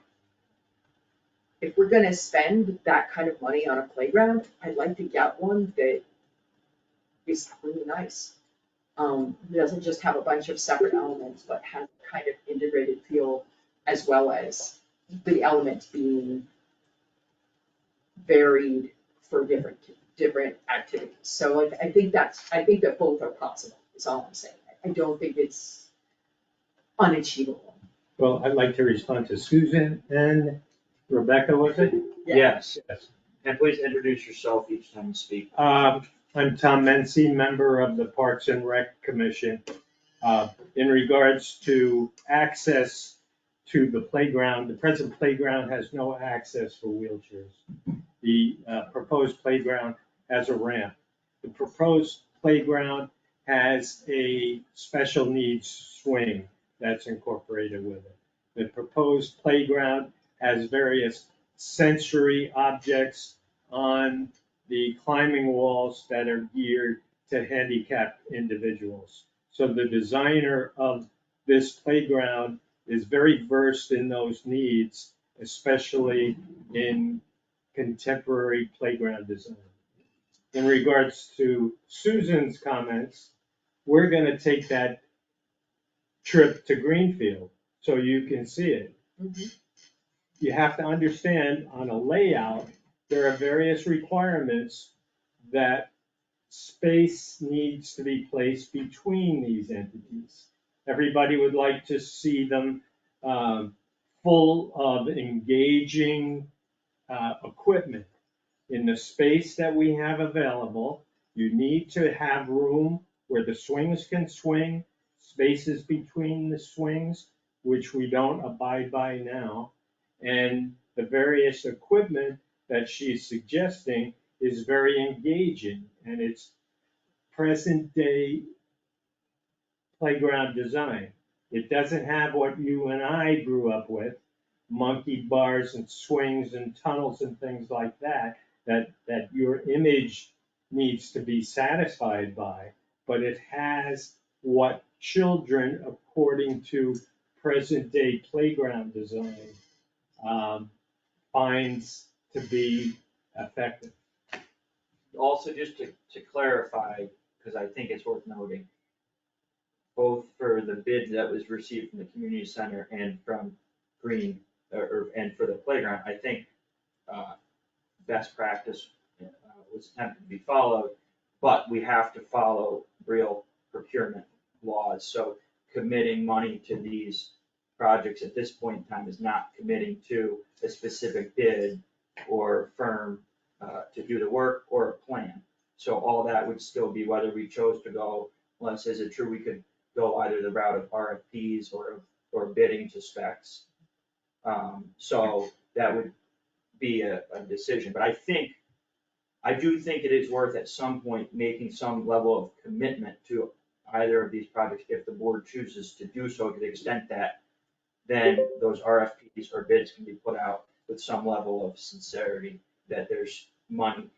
if we're gonna spend that kind of money on a playground, I'd like to get one that is really nice. Doesn't just have a bunch of separate elements, but has kind of integrated feel, as well as the elements being varied for different activities. So like, I think that both are possible, is all I'm saying. I don't think it's unachievable. Well, I'd like to respond to Susan and Rebecca, was it? Yes, Yes. and please introduce yourself each time you speak. I'm Tom Mency, member of the Parks and Rec Commission. In regards to access to the playground, the present playground has no access for wheelchairs. The proposed playground has a ramp. The proposed playground has a special needs swing that's incorporated with it. The proposed playground has various sensory objects on the climbing walls that are geared to handicapped individuals. So the designer of this playground is very versed in those needs, especially in contemporary playground design. In regards to Susan's comments, we're gonna take that trip to Greenfield so you can see it. You have to understand, on a layout, there are various requirements that space needs to be placed between these entities. Everybody would like to see them full of engaging equipment. In the space that we have available, you need to have room where the swings can swing, spaces between the swings, which we don't abide by now. And the various equipment that she's suggesting is very engaging, and it's present day playground design. It doesn't have what you and I grew up with, monkey bars and swings and tunnels and things like that your image needs to be satisfied by, but it has what children, according to present day playground design, finds to be effective. Also, just to clarify, because I think it's worth noting, both for the bid that was received from the community center and from Greene, and for the playground, I think best practice was attempted to be followed, but we have to follow real procurement laws. So committing money to these projects at this point in time is not committing to a specific bid or firm to do the work or a plan. So all that would still be whether we chose to go, unless is it true we could go either the route of RFPs or bidding to specs. So that would be a decision, but I do think it is worth at some point making some level of commitment to either of these projects if the board chooses to do so, to the extent that then those RFPs or bids can be put out with some level of sincerity that there's money,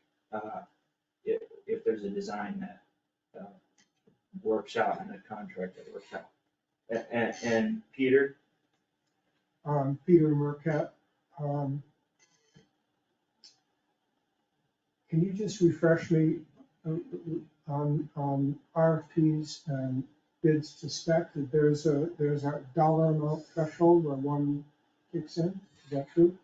if there's a design that works out and a contract that works out. And Peter? Peter Marquette. Can you just refresh me on RFPs and bids to spec, that there's a dollar amount threshold where one kicks in? Is that true?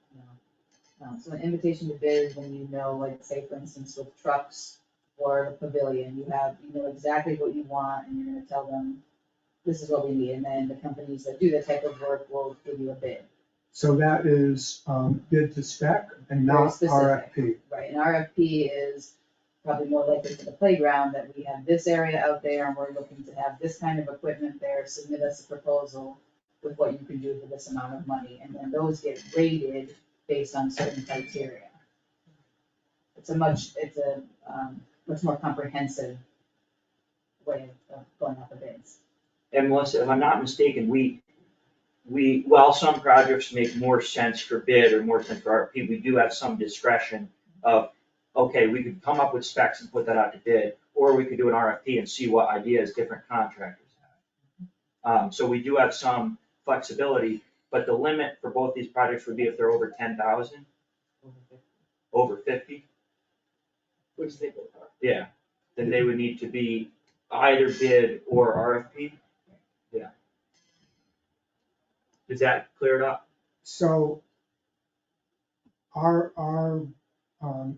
So an invitation to bid is when you know, like, say, for instance, with trucks or the pavilion, you know exactly what you want, and you're gonna tell them, this is what we need, and then the companies that do that type of work will give you a bid. So that is bid to spec and Very not specific. RFP. Right, an RFP is probably more likely for the playground, that we have this area out there and we're looking to have this kind of equipment there, submit us a proposal with what you can do for this amount of money, and then those get rated based on certain criteria. It's a much more comprehensive way of going out the bids. And Melissa, if I'm not mistaken, while some projects make more sense for bid or more sense for RFP, we do have some discretion of, okay, we could come up with specs and put that out to bid, or we could do an RFP and see what ideas different contractors have. So we do have some flexibility, but the limit for both these projects would be if they're over 10,000, over 50, Which they both are. yeah, then they would need to be either bid or RFP. Yeah. Is that cleared up? So our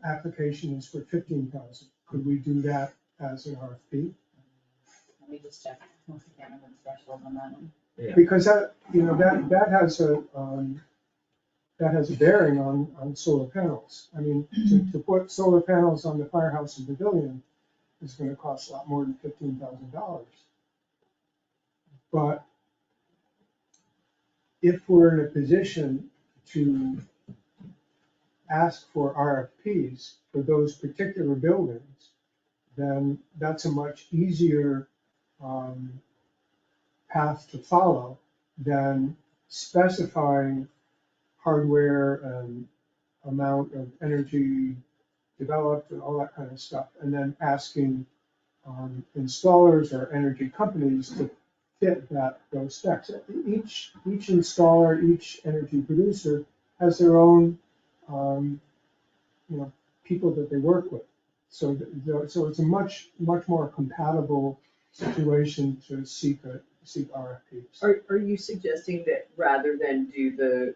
application is for 15,000. Could we do that as an RFP? Let me just check. I can't remember the threshold on that one. Yeah. Because that, that has a bearing on solar panels. I mean, to put solar panels on the firehouse and pavilion is gonna cost a lot more than $15,000. But if we're in a position to ask for RFPs for those particular buildings, then that's a much easier path to follow than specifying hardware and amount of energy developed and all that kind of stuff, and then asking installers or energy companies to fit those specs. Each installer, each energy producer has their own people that they work with. So it's a much more compatible situation to seek RFPs. Are you suggesting that rather than do the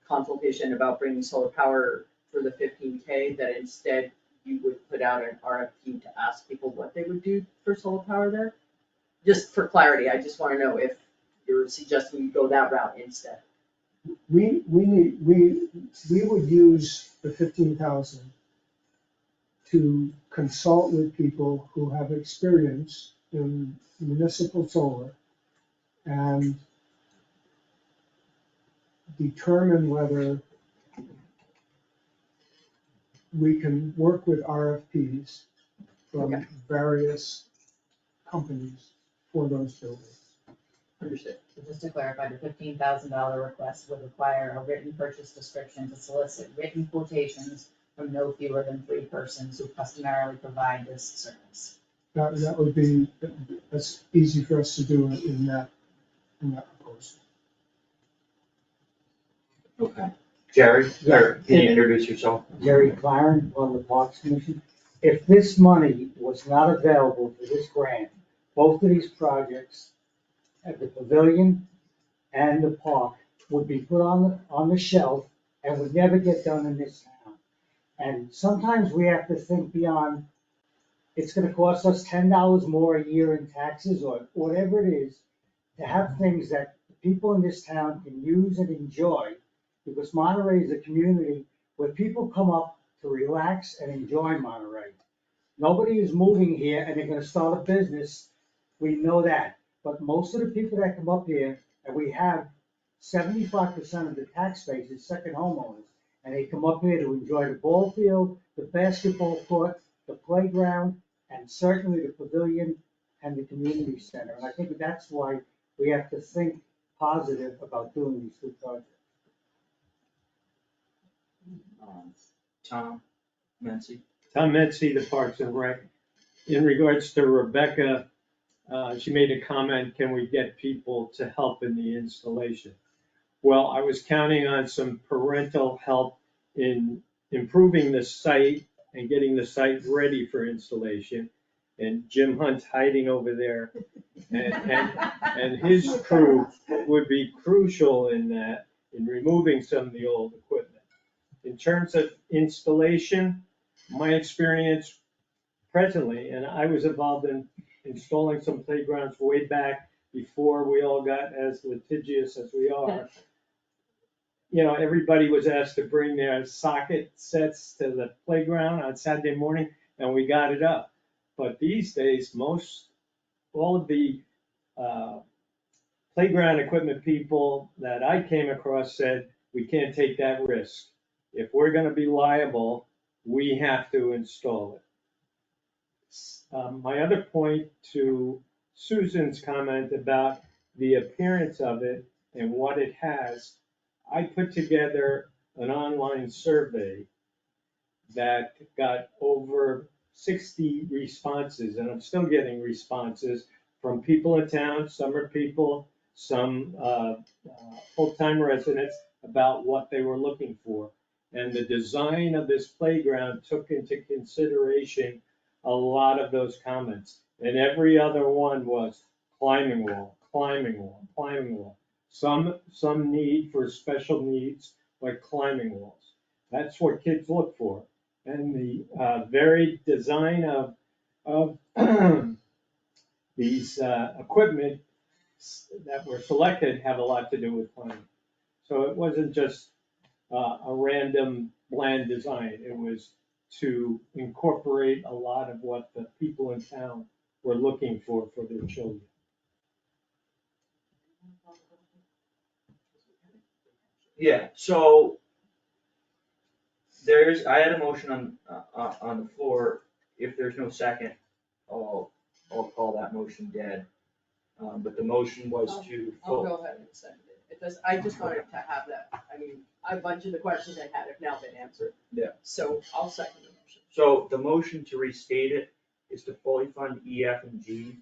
consultation about bringing solar power for the 15K, that instead you would put out an RFP to ask people what they would do for solar power there? Just for clarity, I just wanna know if you're suggesting you go that route instead. We would use the 15,000 to consult with people who have experience in municipal solar and determine whether we can work with RFPs from various companies for those buildings. Understood. So just to clarify, the $15,000 request would require a written purchase description to solicit written quotations from no fewer than 3 persons who customarily provide this service. That would be, that's easy for us to do in that proposal. Okay. Jerry, or can you introduce yourself? Jerry Claren on the Parks Commission. If this money was not available for this grant, both of these projects at the pavilion and the park would be put on the shelf and would never get done in this town. And sometimes we have to think beyond, it's gonna cost us $10 more a year in taxes or whatever it is, to have things that people in this town can use and enjoy, because Monterey is a community where people come up to relax and enjoy Monterey. Nobody is moving here and they're gonna start a business, we know that. But most of the people that come up here, and we have 75% of the tax base is second homeowners, and they come up here to enjoy the ball field, the basketball court, the playground, and certainly the pavilion and the community center. And I think that's why we have to think positive about doing these two projects. Tom Mency. Tom Mency, the Parks and Rec. In regards to Rebecca, she made a comment, can we get people to help in the installation? Well, I was counting on some parental help in improving the site and getting the site ready for installation. And Jim Hunt's hiding over there, and his crew would be crucial in that, in removing some of the old equipment. In terms of installation, my experience presently, and I was involved in installing some playgrounds way back before we all got as litigious as we are. You know, everybody was asked to bring their socket sets to the playground on Saturday morning, and we got it up. But these days, all of the playground equipment people that I came across said, we can't take that risk. If we're gonna be liable, we have to install it. My other point to Susan's comment about the appearance of it and what it has, I put together an online survey that got over 60 responses, and I'm still getting responses from people in town, summer people, some full-time residents, about what they were looking for. And the design of this playground took into consideration a lot of those comments. And every other one was climbing wall, climbing wall, climbing wall. Some need for special needs, like climbing walls. That's what kids look for. And the very design of these equipment that were selected have a lot to do with climbing. So it wasn't just a random bland design. It was to incorporate a lot of what the people in town were looking for their children. Yeah, so I had a motion on the floor. If there's no second, I'll call that motion dead. But the motion was to. I'll go ahead and send it. I just wanted to have that, I mean, a bunch of the questions I had have now been answered. Yeah. So I'll second the motion. So the motion to restate it is to fully fund E, F, and G,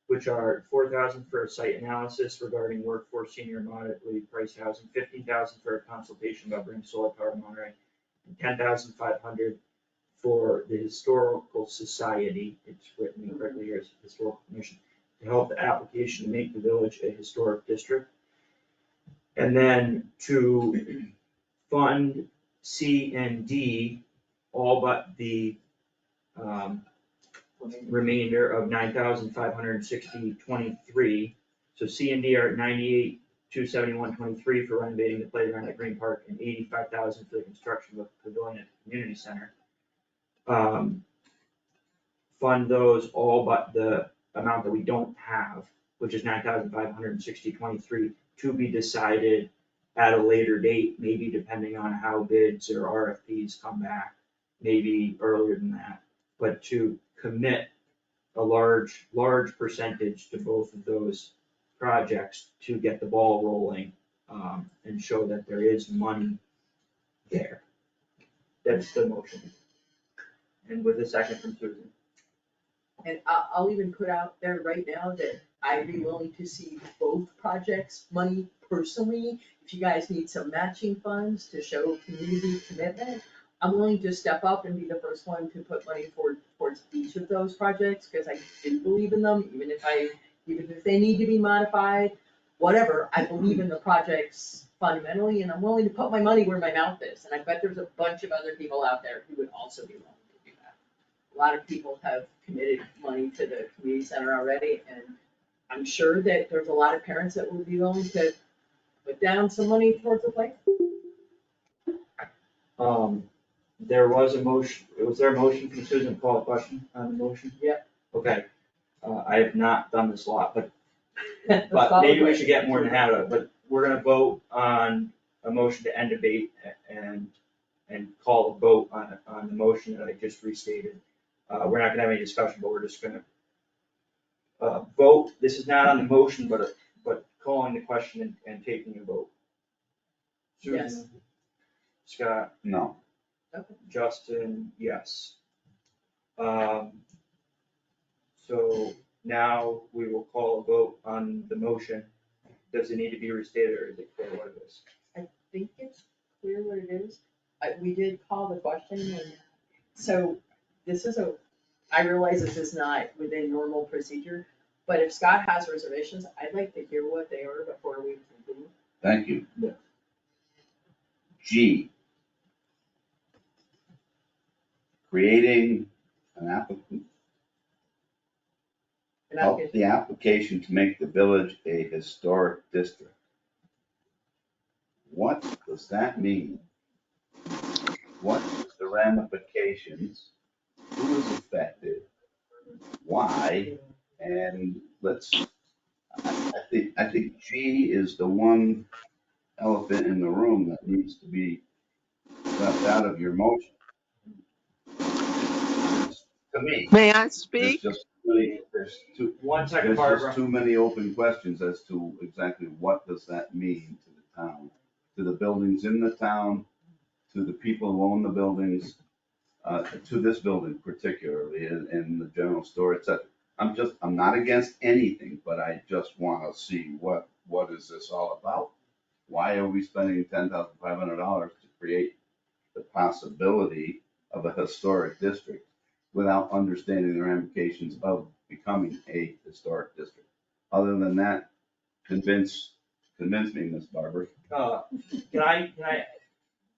which are 4,000 for a site analysis regarding workforce senior moderately priced housing, 15,000 for a consultation about bringing solar power to Monterey, and 10,500 for the historical society, it's written incorrectly here, it's historical commission, to help the application to make the village a historic district. And then to fund C and D, all but the remainder of 9,560.23. So C and D are at 98,271.23 for renovating the playground at Greene Park and 85,000 for the construction of a pavilion at the community center. Fund those all but the amount that we don't have, which is 9,560.23, to be decided at a later date, maybe depending on how bids or RFPs come back, maybe earlier than that, but to commit a large percentage to both of those projects to get the ball rolling, and show that there is money there. That's the motion. And with a second from Susan. And I'll even put out there right now that I'd be willing to see both projects' money personally. If you guys need some matching funds to show community commitment, I'm willing to step up and be the first one to put money towards each of those projects, because I do believe in them, even if they need to be modified, whatever, I believe in the projects fundamentally, and I'm willing to put my money where my mouth is, and I bet there's a bunch of other people out there who would also be willing to do that. A lot of people have committed money to the community center already, and I'm sure that there's a lot of parents that would be willing to put down some money towards the place. There was a motion, was there a motion from Susan to call a question on the motion? Yep. Okay, I have not done this a lot, but maybe we should get more than half of it, but we're gonna vote on a motion to end debate and call a vote on the motion that I just restated. We're not gonna have any discussion, but we're just gonna vote. This is not on the motion, but calling the question and taking a vote. Yes. Susan? Scott? No. Okay. Justin, yes. So now we will call a vote on the motion. Does it need to be restated, or is it clear what it is? I think it's clear what it is. We did call the question, and so I realize this is not within normal procedure, but if Scott has reservations, I'd like to hear what they are before we continue. Thank you. Yeah. G. Creating an applicant, And help the application to make the village a historic district. What does that mean? What is the ramifications? Who is affected? Why? And I think G is the one elephant in the room that needs to be left out of your motion. To me. May I speak? There's One second, Barbara. just too many open questions as to exactly what does that mean to the town, to the buildings in the town, to the people who own the buildings. to this building particularly and the general store, etc. I'm not against anything, but I just want to see what is this all about? Why are we spending $10,500 to create the possibility of a historic district without understanding the ramifications of becoming a historic district? Other than that, convince me, Miss Barber. Can I,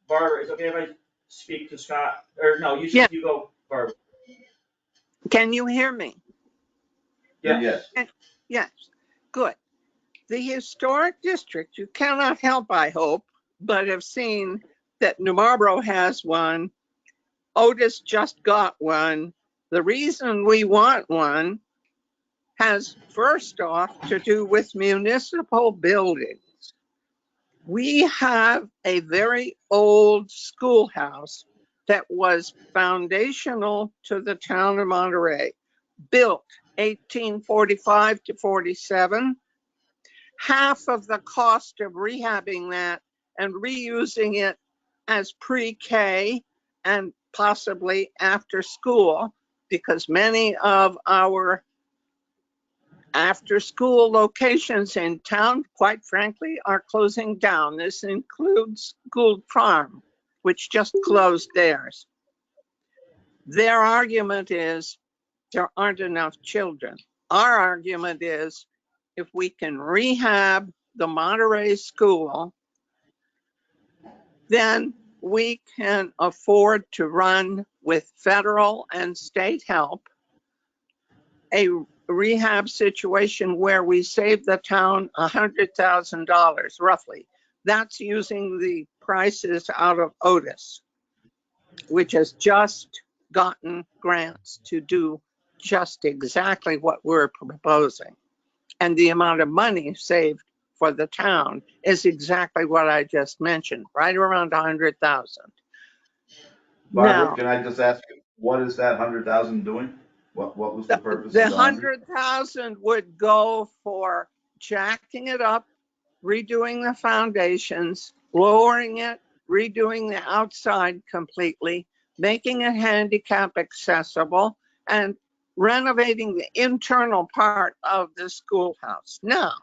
Barbara, is it okay if I speak to Scott? Or no, Yeah. you go, Barbara. Can you hear me? Yes. Yes, good. The historic district, you cannot help, I hope, but have seen that New Marlboro has one. Otis just got one. The reason we want one has first off to do with municipal buildings. We have a very old schoolhouse that was foundational to the town of Monterey, built 1845 to 47. Half of the cost of rehabbing that and reusing it as pre-K and possibly after school, because many of our after school locations in town, quite frankly, are closing down. This includes Gould Farm, which just closed theirs. Their argument is there aren't enough children. Our argument is if we can rehab the Monterey school, then we can afford to run with federal and state help a rehab situation where we save the town $100,000 roughly. That's using the prices out of Otis, which has just gotten grants to do just exactly what we're proposing. And the amount of money saved for the town is exactly what I just mentioned, right around 100,000. Barbara, Now, can I just ask you, what is that 100,000 doing? What was the purpose the of the 100? 100,000 would go for jacking it up, redoing the foundations, lowering it, redoing the outside completely, making it handicap accessible, and renovating the internal part of the schoolhouse. Now,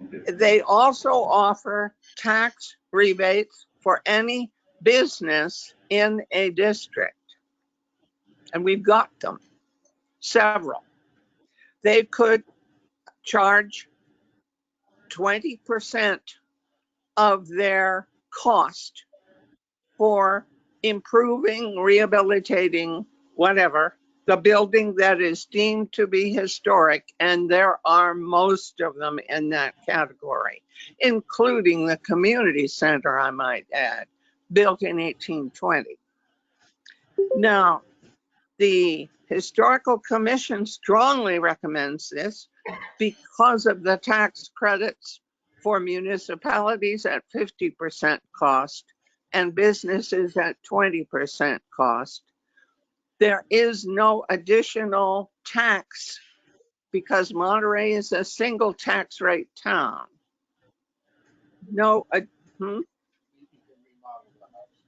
Okay. they also offer tax rebates for any business in a district. And we've got them, several. They could charge 20% of their cost for improving, rehabilitating, whatever, the building that is deemed to be historic. And there are most of them in that category, including the community center, I might add, built in 1820. Now, the Historical Commission strongly recommends this because of the tax credits for municipalities at 50% cost and businesses at 20% cost. There is no additional tax because Monterey is a single tax rate town.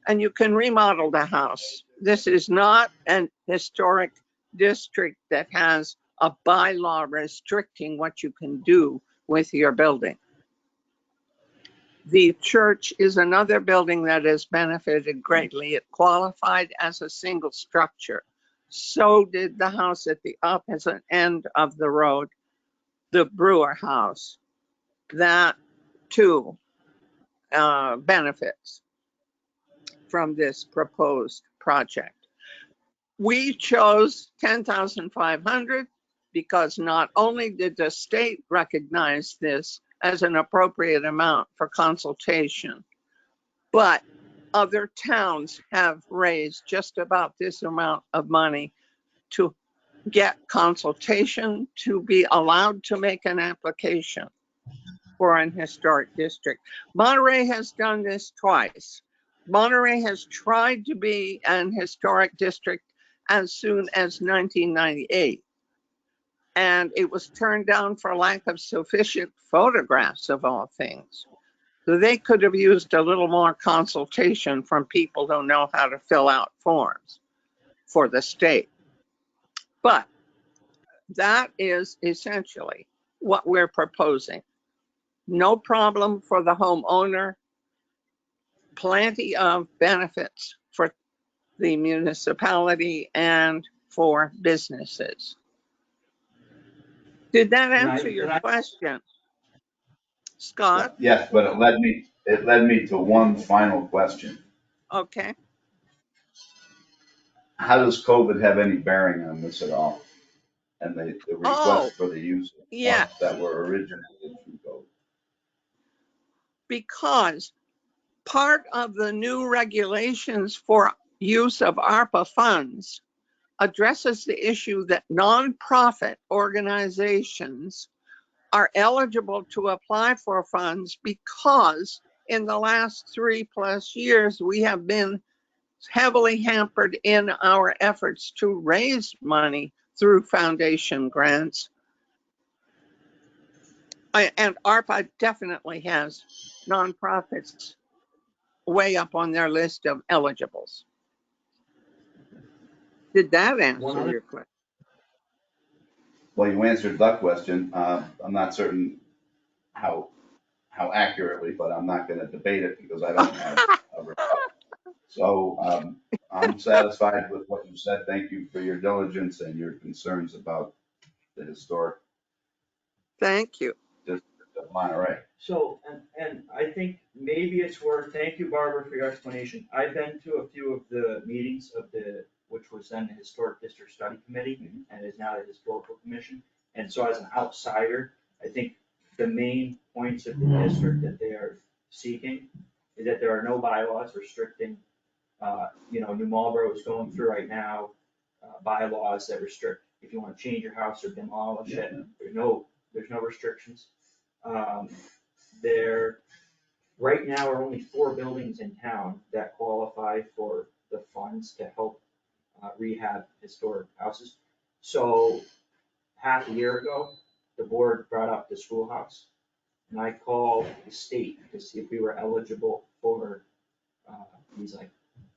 And you can remodel the house. This is not an historic district that has a bylaw restricting what you can do with your building. The church is another building that has benefited greatly. It qualified as a single structure. So did the house at the opposite end of the road, the Brewer House. That too benefits from this proposed project. We chose 10,500 because not only did the state recognize this as an appropriate amount for consultation, but other towns have raised just about this amount of money to get consultation to be allowed to make an application for an historic district. Monterey has done this twice. Monterey has tried to be an historic district as soon as 1998. And it was turned down for lack of sufficient photographs of all things. So they could have used a little more consultation from people who know how to fill out forms for the state. But that is essentially what we're proposing. No problem for the homeowner, plenty of benefits for the municipality and for businesses. Did that answer your question, Scott? Yes, but it led me to one final question. Okay. How does COVID have any bearing on this at all? And the Oh, request for the use of yeah, funds that were originated through COVID? because part of the new regulations for use of ARPA funds addresses the issue that nonprofit organizations are eligible to apply for funds because in the last 3+ years, we have been heavily hampered in our efforts to raise money through foundation grants. And ARPA definitely has nonprofits way up on their list of eligibles. Did that answer your question? Well, you answered the question. I'm not certain how accurately, but I'm not gonna debate it because I don't have a rebuttal. So, I'm satisfied with what you said. Thank you for your diligence and your concerns about the historic Thank you. district of Monterey. So, and I think maybe it's worth, thank you, Barbara, for your explanation. I've been to a few of the meetings of which was then the Historic District Study Committee and is now the Historical Commission. And so as an outsider, I think the main points of the district that they are seeking is that there are no bylaws restricting, New Marlboro is going through right now, bylaws that restrict if you wanna change your house or demolish it, there's no restrictions. There, right now, are only 4 buildings in town that qualify for the funds to help rehab historic houses. So half a year ago, the board brought up the schoolhouse, and I called the state to see if we were eligible for these like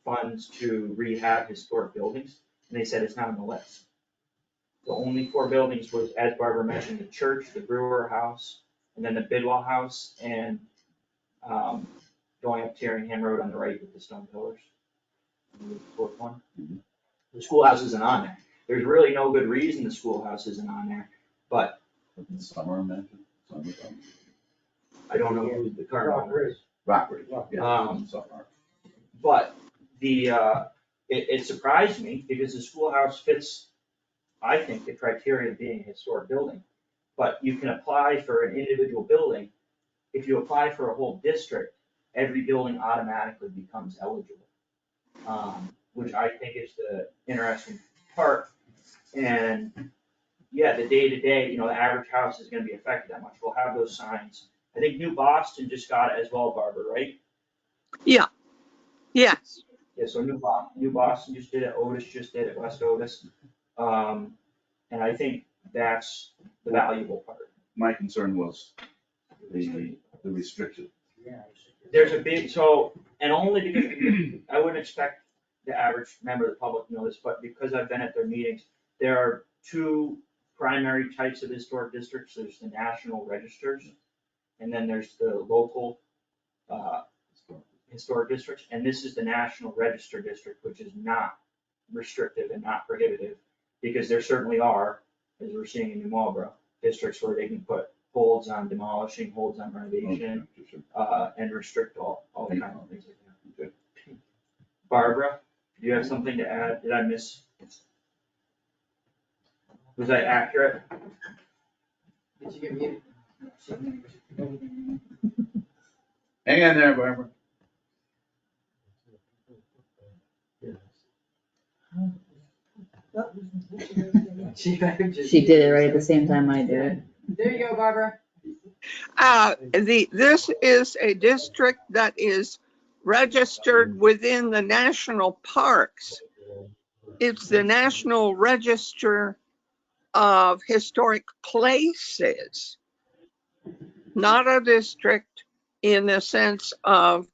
funds to rehab historic buildings, and they said it's not on the list. The only 4 buildings was, as Barbara mentioned, the church, the Brewer House, and then the Bidwell House, and going up Terringham Road on the right with the stone pillars. The 4th one. The schoolhouse isn't on there. There's really no good reason the schoolhouse isn't on there, but Summer mentioned, I don't know who the current owner is. Rockbridge, yeah. But it surprised me because the schoolhouse fits, I think, the criteria of being a historic building. But you can apply for an individual building. If you apply for a whole district, every building automatically becomes eligible. Which I think is the interesting part. And yeah, the day-to-day, the average house is gonna be affected that much. We'll have those signs. I think New Boston just got it as well, Barbara, right? Yeah, yes. Yeah, so New Boston just did it, Otis just did it, West Otis. And I think that's the valuable part. My concern was the restriction. There's a big, and only because I wouldn't expect the average member of the public to know this, but because I've been at their meetings, there are 2 primary types of historic districts. There's the national registers, and then there's the local historic districts, and this is the National Register District, which is not restrictive and not prohibitive, because there certainly are, as we're seeing in New Marlboro, districts where they can put holds on demolishing, holds on renovation, and restrict all the kind of things like that. Barbara, do you have something to add? Did I miss? Was I accurate? Did you get muted? Hang in there, Barbara. She did it right at the same time I did it. There you go, Barbara. This is a district that is registered within the national parks. It's the National Register of Historic Places, not a district in the sense of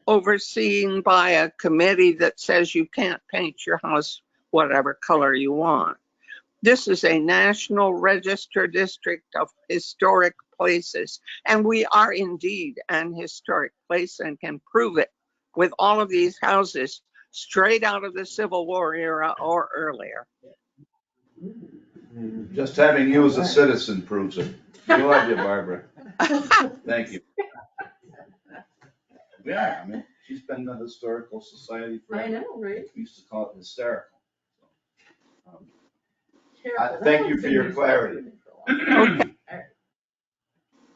overseen by a committee that says you can't paint your house whatever color you want. This is a National Register District of Historic Places, and we are indeed an historic place and can prove it with all of these houses straight out of the Civil War era or earlier. Just having you as a citizen proves it. We love you, Barbara. Thank you. Yeah, I mean, she's been in the Historical Society forever. I know, right? We used to call it hysterical. Careful. Thank you for your clarity.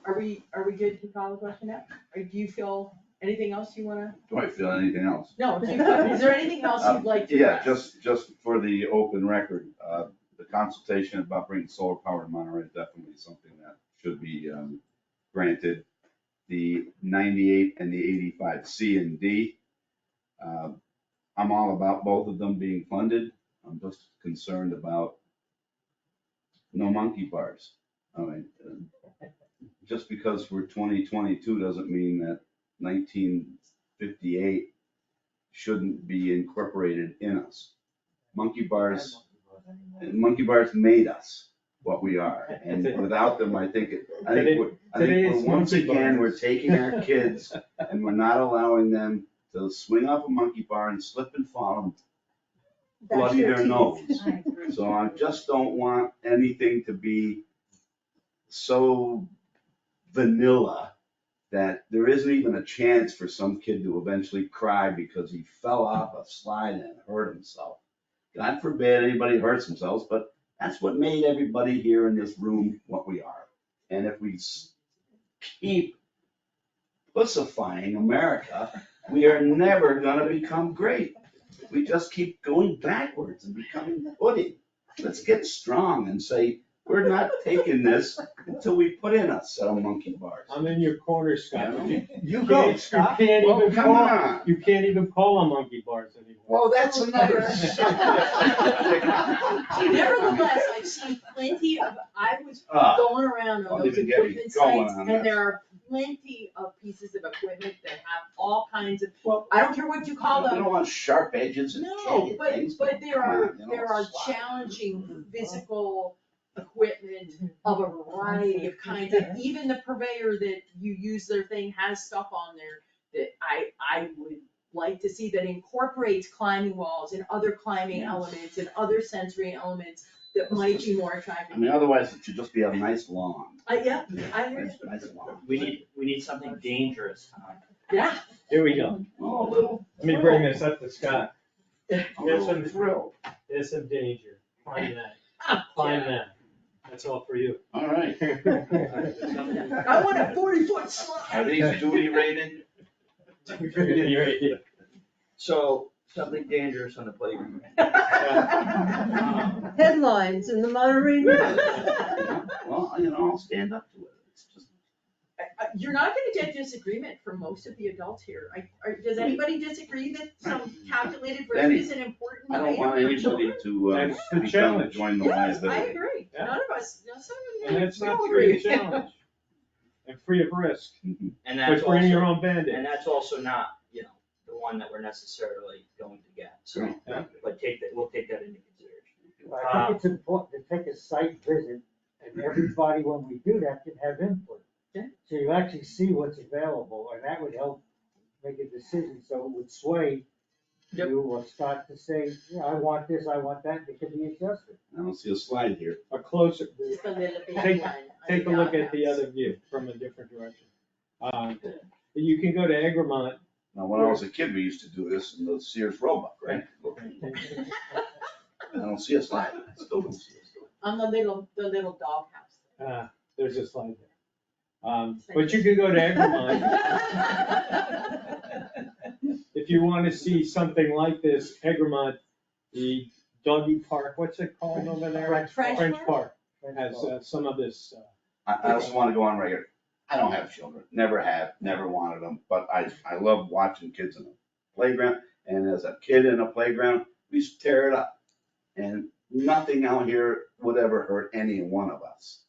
Are we good to call the question now? Or do you feel anything else you wanna? Do I feel anything else? No, is there anything else you'd like to Yeah, address? just for the open record, the consultation about bringing solar power to Monterey is definitely something that should be granted. The 98 and the 85 C and D, I'm all about both of them being funded. I'm just concerned about no monkey bars. I mean, just because we're 2022 doesn't mean that 1958 shouldn't be incorporated in us. Monkey bars made us what we are, and without them, I think we're once again, we're taking our kids and we're not allowing them to swing off a monkey bar and slip and fall and bloody their nose. So I just don't want anything to be so vanilla that there isn't even a chance for some kid to eventually cry because he fell off a slide and hurt himself. God forbid anybody hurts themselves, but that's what made everybody here in this room what we are. And if we keep pussifying America, we are never gonna become great. We just keep going backwards and becoming pudding. Let's get strong and say, we're not taking this until we put in a set of monkey bars. I'm in your corner, Scott. You go, Scott. Well, come on. You can't even call them monkey bars anymore. Well, that's another subject. Nevertheless, I've seen plenty of, I was going around on Don't those even get me equipment going sites, on and that. there are plenty of pieces of equipment that have all kinds of, Well, I don't care what you call We them. don't want sharp edges and No, jagged but things. there Come are, on, there are slide. challenging physical equipment of a variety of kinds, and even the purveyor that you use their thing has stuff on there that I would like to see that incorporates climbing walls and other climbing elements and other sensory elements that might be more I attractive. mean, otherwise it should just be a nice lawn. Yeah, I hear you. Nice lawn. We need something dangerous. Yeah. Here we go. Oh, a little. Let me bring this up to Scott. A little thrill. There's some danger. Climb that. Climb that. That's all for you. All right. I want a 40-foot Are slide. these duty rated? So, something dangerous on the playground. Headlines in the Monterey News. Well, I'll stand up to it. It's just, You're not gonna get disagreement from most of the adults here. Does anybody disagree that some calculated risk is an important I don't item want for anybody children? to, That's the become to challenge. join the Yes, I liability. agree. Yeah. None of us, no, some of And them, that's we not all free agree. of challenge. And free of risk. And But that's bring your also, own Band-Aid. and that's also not, the one that we're necessarily going to get, so, Yeah. but we'll take that into consideration. I think it's important to take a site visit, and everybody, when we do that, can have input. Yeah. So you actually see what's available, and that would help make a decision, so it would sway Yep. you or start to say, yeah, I want this, I want that, it can be adjusted. I don't see a slide here. A closer, Just a little bit Take- behind. take a look at the other view from a different direction. You can go to Egremont. Now, when I was a kid, we used to do this in the Sears Roebuck, right? I don't see a slide. I still don't see a slide. On the little doghouse. There's a slide there. But you can go to Egremont. If you want to see something like this, Egremont, the doggy park, what's it called over there? French Park has some of this. I also want to go on record. I don't have children, never have, never wanted them, but I love watching kids in the playground. And as a kid in a playground, we used to tear it up. And nothing out here would ever hurt any one of us.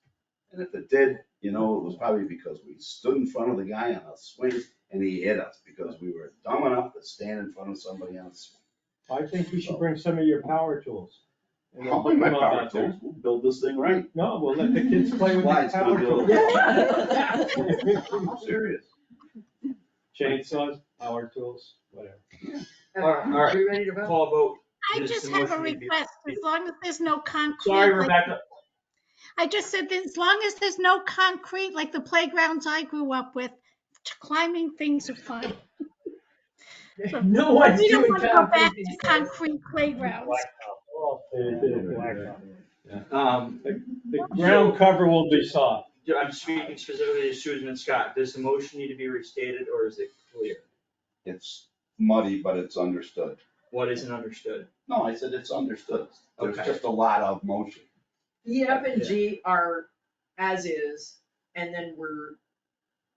And if it did, You know, it was probably because we stood in front of the guy on a swing and he hit us because we were dumb enough to stand in front of somebody on a swing. I think you should bring some of your power tools. And we'll I'll put bring my them up power out there. tools, we'll build this thing right. No, we'll let the kids play with Why, the it's gonna power build- tools. I'm serious. Chainsaws, power tools, whatever. All right, Are we ready to vote? call vote. I Does just the have a motion need to be- request, as long as there's no concrete. Sorry, like- Rebecca. I just said that as long as there's no concrete, like the playgrounds I grew up with, climbing things are fine. No one's We don't doing want to go back concrete to these days. concrete playgrounds. The ground cover will be soft. I'm speaking specifically to Susan and Scott. Does the motion need to be restated or is it clear? It's muddy, but it's understood. What isn't understood? No, I said it's understood. There's Okay. just a lot of motion. E, F, and G are as is, and then we're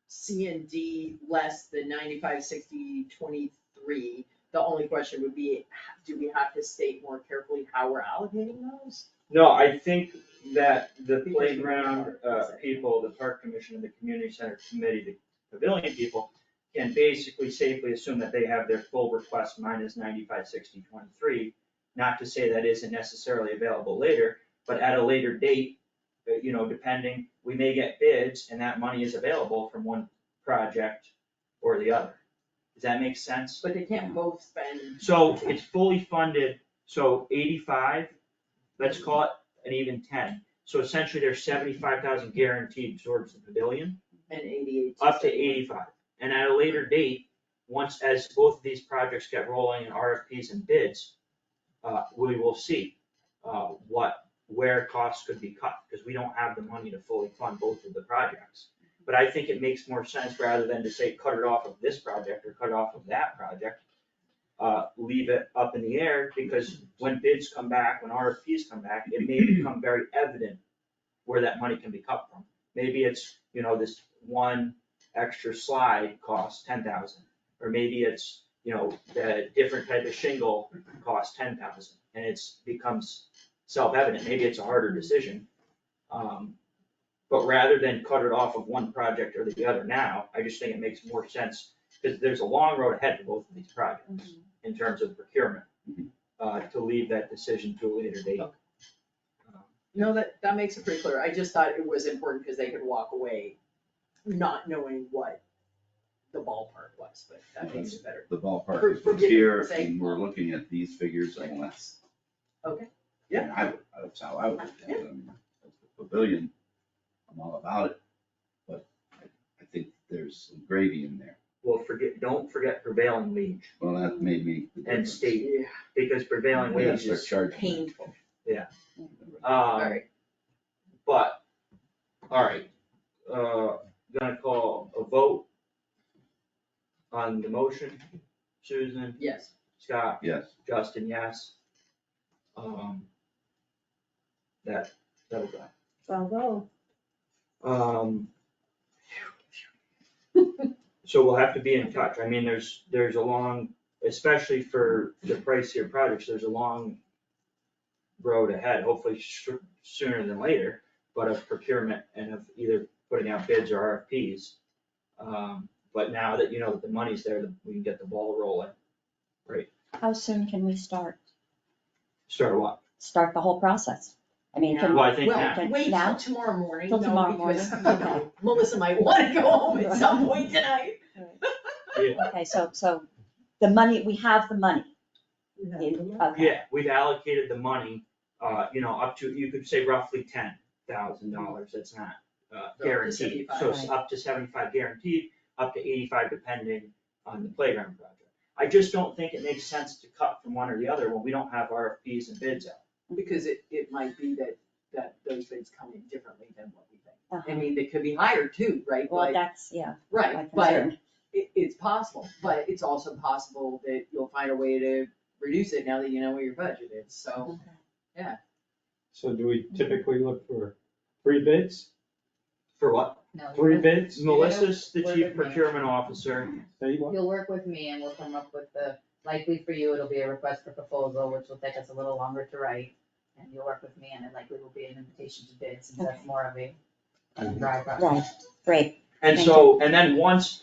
C and D less than 95, 60, 23. The only question would be, do we have to state more carefully how we're allocating those? No, I think that the Because playground people, the park commission and the community center committee, the pavilion people can basically safely assume that they have their full request minus 95, 60, 23. Not to say that isn't necessarily available later, but at a later date, depending, we may get bids and that money is available from one project or the other. Does that make sense? But they can't both spend. So it's fully funded, so 85, let's call it an even 10. So essentially there's 75,000 guaranteed towards the pavilion, And 88. up to 85. And at a later date, once as both of these projects get rolling in RFPs and bids, we will see where costs could be cut, because we don't have the money to fully fund both of the projects. But I think it makes more sense rather than to say cut it off of this project or cut it off of that project. Leave it up in the air, because when bids come back, when RFPs come back, it may become very evident where that money can be cut from. Maybe it's, this one extra slide costs 10,000, or maybe it's, the different type of shingle costs 10,000, and it's becomes self-evident, maybe it's a harder decision. But rather than cut it off of one project or the other now, I just think it makes more sense, because there's a long road ahead for both of these projects in terms of procurement, to leave that decision to a later date. No, that makes it pretty clear. I just thought it was important because they could walk away not knowing what the ballpark was, but that makes it better. The ballpark For is what's getting here, the same and we're one. looking at these figures and less. Okay. Yeah, that's how I would, look at it. I mean, the pavilion, I'm all about it, but I think there's some gravy in there. Well, don't forget prevailing wage Well, that made me. the and difference. state, Yeah, because prevailing Yeah, wage start is, charging. painful. um, but, alright, gonna call a vote on the motion. Susan, Yes. Scott, Yes, Justin, yes. That'll go. Bravo. So we'll have to be in touch. I mean, there's a long, especially for the pricier projects, there's a long road ahead, hopefully sooner than later, but of procurement and of either putting out bids or RFPs. But now that that the money's there, we can get the ball rolling. How soon can we start Start what? the whole process? I mean, can, Well, I think Well, now. wait till Now? tomorrow morning, Till no, tomorrow because morning, okay. Melissa might wanna go home at some point tonight. okay, so the money, we have the money. Okay. Yeah, we've allocated the money, up to, you could say roughly $10,000, that's not guaranteed. So it's 75. up to 75 guaranteed, up to 85 depending on the playground project. I just don't think it makes sense to cut from one or the other when we don't have RFPs and bids out. Because it might be that those bids come in differently than what we think. I Uh-huh. mean, they could be higher too, right? Well, Like, that's, my right, but concern. it's possible, but it's also possible that you'll find a way to reduce it now that you know what your budget is, so. So do we typically look for 3 bids? For what? No, 3 bids? Melissa's the Work chief with me. procurement officer. Say what? You'll work with me and we'll come up with likely for you, it'll be a request for proposal, which will take us a little longer to write. And you'll work with me and it likely will be an invitation to bid, since that's more of a Right, right. Right, great. And Thank so, and then once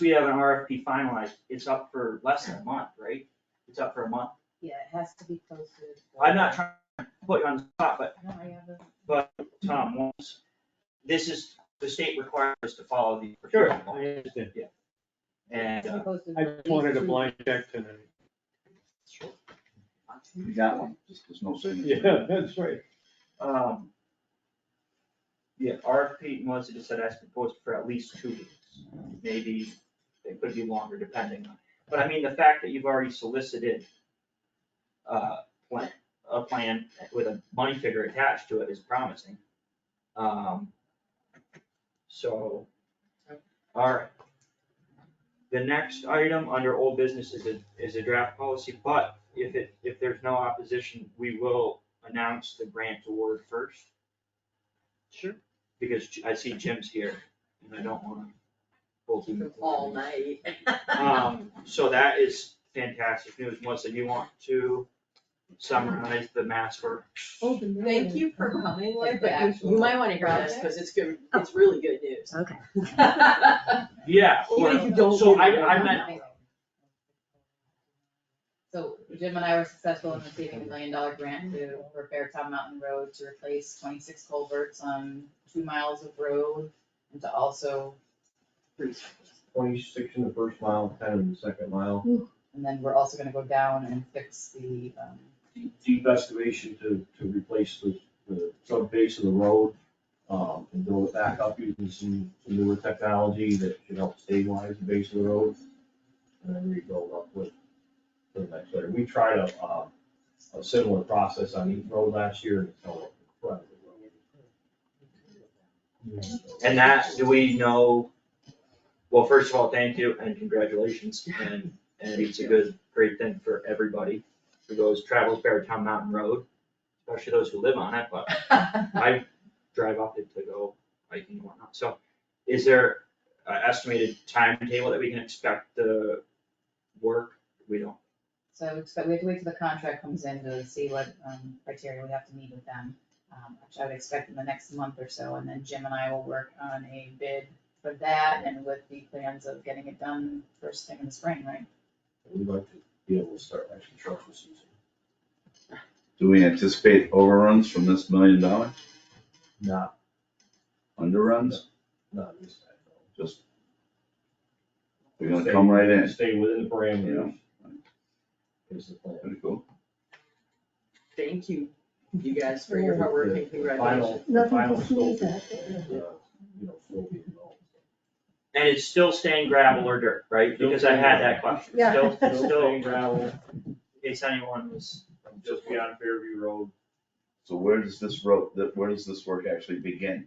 we have an RFP finalized, it's up for less than a month, right? It's up for a month. Yeah, it has to be posted. I'm not trying to put you on the spot, but No, I have it. Tom, once, this is, the state requires us to follow the. Sure, procurement law. I understand. And, It has to be posted I for at just wanted a least 2 blind check tonight. You got one, just there's no signature. Yeah, that's right. Yeah, RFP, Melissa just said has to be posted for at least 2 weeks. Maybe it could be longer depending on, but I mean, the fact that you've already solicited a plan with a money figure attached to it is promising. So, alright. The next item under old business is a draft policy, but if there's no opposition, we will announce the grant award first. Sure. Because I see Jim's here, and I don't wanna hold him. All night. So that is fantastic news. Melissa, do you want to summarize the mass work? Thank you for coming, Like the but actual you might wanna hear this, cause it's good, it's really good news. Okay. Yeah. Even if you don't So read it, I meant, So Jim and I were successful in receiving $1 million grant to repair Beartown Mountain Road, to replace 26 culverts on 2 miles of road, and to also 26 in the first mile, 10 in the second mile. and then we're also gonna go down and fix the, Deep excavation to replace the sub base of the road, and build it back up using some newer technology that should help stabilize the base of the road. And then rebuild up with the next layer. We tried a similar process on Eaton Road last year, and it's held up incredibly well. and that, do we know, well, first of all, thank you and congratulations, and it's a great thing for everybody who travels Beartown Mountain Road, especially those who live on it, but I drive up it to go hiking and whatnot. So is there an estimated timetable that we can expect the work? We don't. so we have to wait till the contract comes in to see what criteria we have to meet with them. Which I would expect in the next month or so, and then Jim and I will work on a bid for that and with the plans of getting it done first thing in the spring, right? We'd like to be able to start next construction season. Do we anticipate overruns from this $1 million? Not Underruns? this time, Just, we're gonna come right in. Stay within the parameters. Is the plan. Pretty cool. Thank you, you guys, for your hard work and The congratulations. final Nothing to scope sneeze at. still being developed. And it's still staying gravel or dirt, right? Because I had that question. Yeah. Still staying gravel, In case anyone was. just beyond Fairview Road. So where does this work actually begin?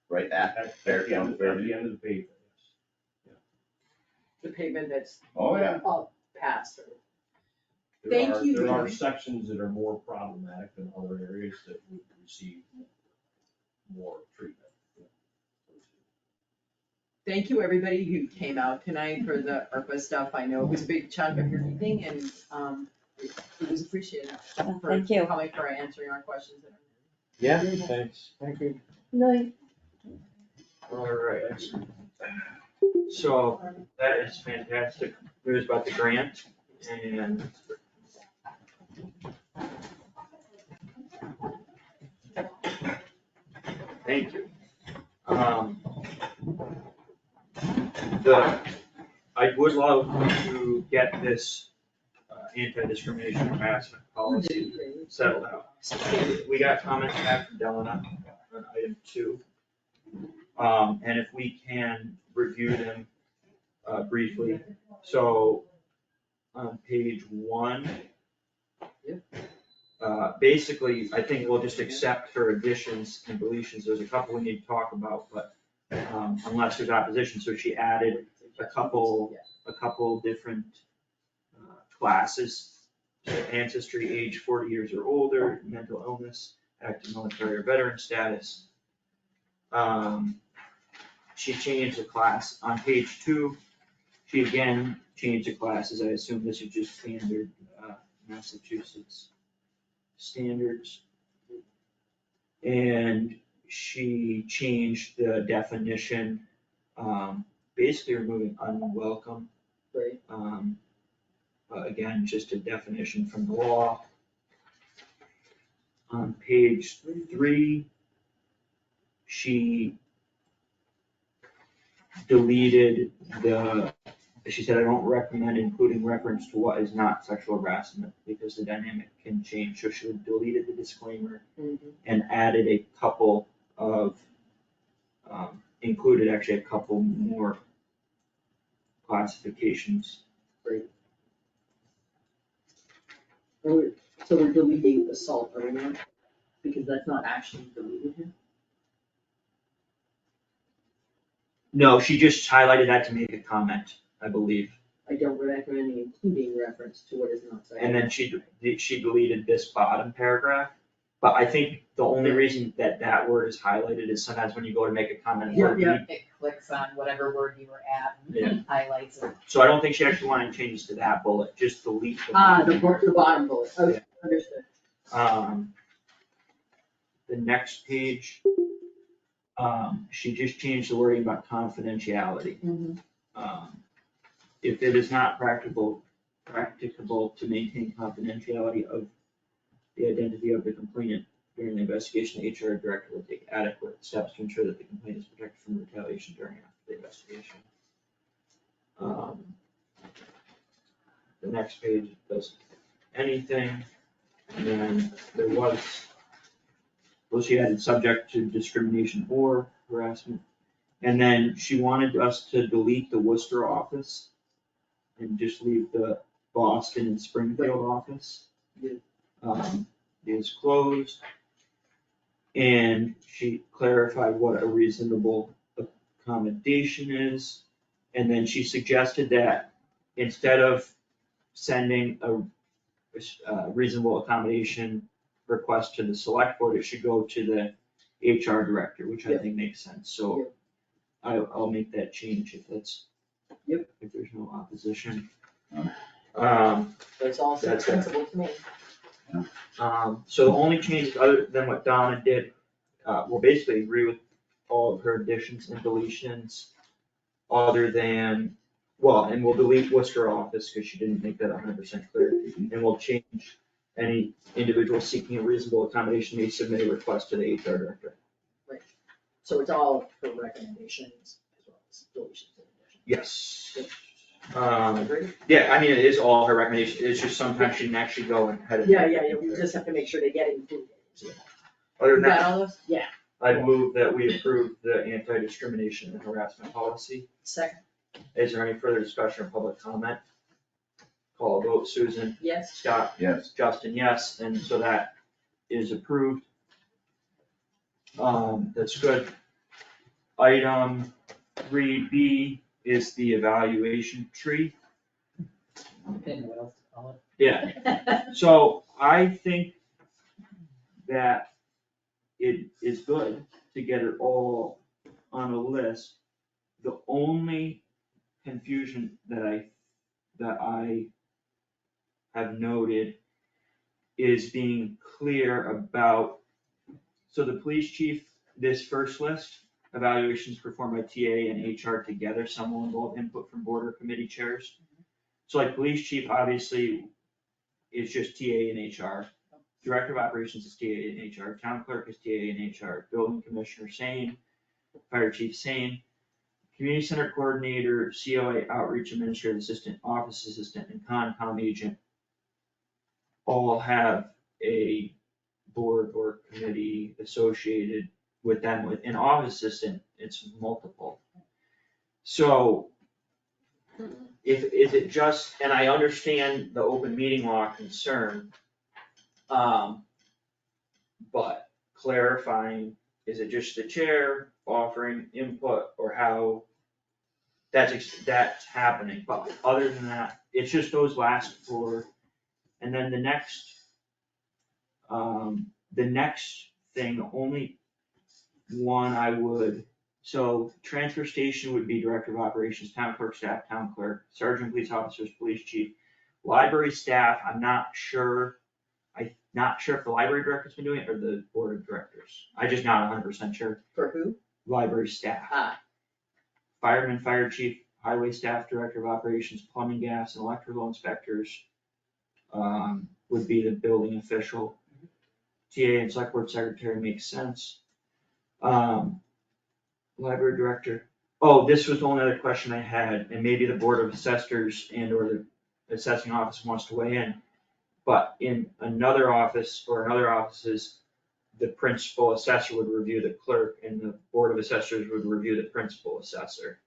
Right at Beartown, At Fairview? the end of the pavement, yes. The pavement that's Oh, yeah. up past. There Thank are- you, There are Jim. sections that are more problematic than other areas that would receive more treatment. Thank you, everybody who came out tonight for the ARPA stuff. I know it was a big chunk of your evening and, it was appreciated. Well, for thank you. coming, for answering our questions. Yeah, thanks. Thank you. No, Alright. So that is fantastic news about the grant and. Thank you. I would love to get this anti-discrimination harassment policy settled out. We got comments back from Delana on item 2. And if we can review them briefly. So on page 1. Basically, I think we'll just accept her additions and deletions. There's a couple we need to talk about, but unless there's opposition, so she added a couple different classes. So ancestry, age 40 years or older, mental illness, active military or veteran status. She changed the class. On page 2, she again changed the classes. I assume this is just standard Massachusetts standards. And she changed the definition, basically removing unwelcome. Right. Again, just a definition from the law. On page 3, she deleted she said, I don't recommend including reference to what is not sexual harassment because the dynamic can change. So she deleted the disclaimer and added a couple of, included actually a couple more classifications. Great. So we're deleting assault, are we not? Because that's not actually deleted here. No, she just highlighted that to make a comment, I believe. I don't recommend including reference to what is not cited. And then she deleted this bottom paragraph. But I think the only reason that that word is highlighted is sometimes when you go to make a comment. It clicks on whatever word you were at and highlights it. So I don't think she actually wanted changes to that bullet, just delete the. The bottom bullet, okay, understood. The next page, she just changed the wording about confidentiality. If it is not practicable to maintain confidentiality of the identity of the complainant during the investigation, the HR director will take adequate steps to ensure that the complainant is protected from retaliation during and after the investigation. The next page doesn't anything, and then there was, well, she added subject to discrimination or harassment. And then she wanted us to delete the Worcester office and just leave the Boston and Springfield office. Is closed. And she clarified what a reasonable accommodation is. And then she suggested that instead of sending a reasonable accommodation request to the select board, it should go to the HR director, which I think makes sense. So I'll make that change if that's, if there's no opposition. That's all sensible to me. So the only changes other than what Donna did, will basically agree with all of her additions and deletions, other than, well, and we'll delete Worcester office because she didn't make that 100% clear, and we'll change any individual seeking a reasonable accommodation may submit a request to the HR director. Right. So it's all for recommendations as well as deletions and additions. Yes. Yeah, I mean, it is all her recommendation, it's just sometimes she didn't actually go and head it. Yeah, we just have to make sure they get included. Other than You got that, all those? Yeah. I move that we approve the anti-discrimination and harassment policy. Second. Is there any further discussion or public comment? Call a vote, Susan? Yes. Scott? Yes. Justin, yes, and so that is approved. That's good. Item 3B is the evaluation tree. Didn't know what else to call it. Yeah, so I think that it is good to get it all on a list. The only confusion that I have noted is being clear about, so the police chief, this first list, evaluations performed by TA and HR together, some will involve input from board or committee chairs. So like police chief obviously is just TA and HR. Director of operations is TA and HR, town clerk is TA and HR, building commissioner same, fire chief same. Community center coordinator, COA outreach administrative assistant, office assistant, and Concom agent all have a board or committee associated with them. With an office assistant, it's multiple. So is it just, and I understand the open meeting law concern, but clarifying, is it just the chair offering input or how that's happening? But other than that, it's just those last four. And then the next thing, the only one I would, so transfer station would be director of operations, town clerk staff, town clerk, sergeant police officers, police chief. Library staff, I'm not sure, not sure if the library director's been doing it or the board of directors. I'm just not 100% sure. For who? Library staff. Ah, Fireman, fire chief, highway staff, director of operations, plumbing, gas, and electrical inspectors, would be the building official. TA and select board secretary makes sense. Library director. Oh, this was the only other question I had, and maybe the board of assessors and or the assessing office wants to weigh in. But in another office or in other offices, the principal assessor would review the clerk and the board of assessors would review the principal assessor.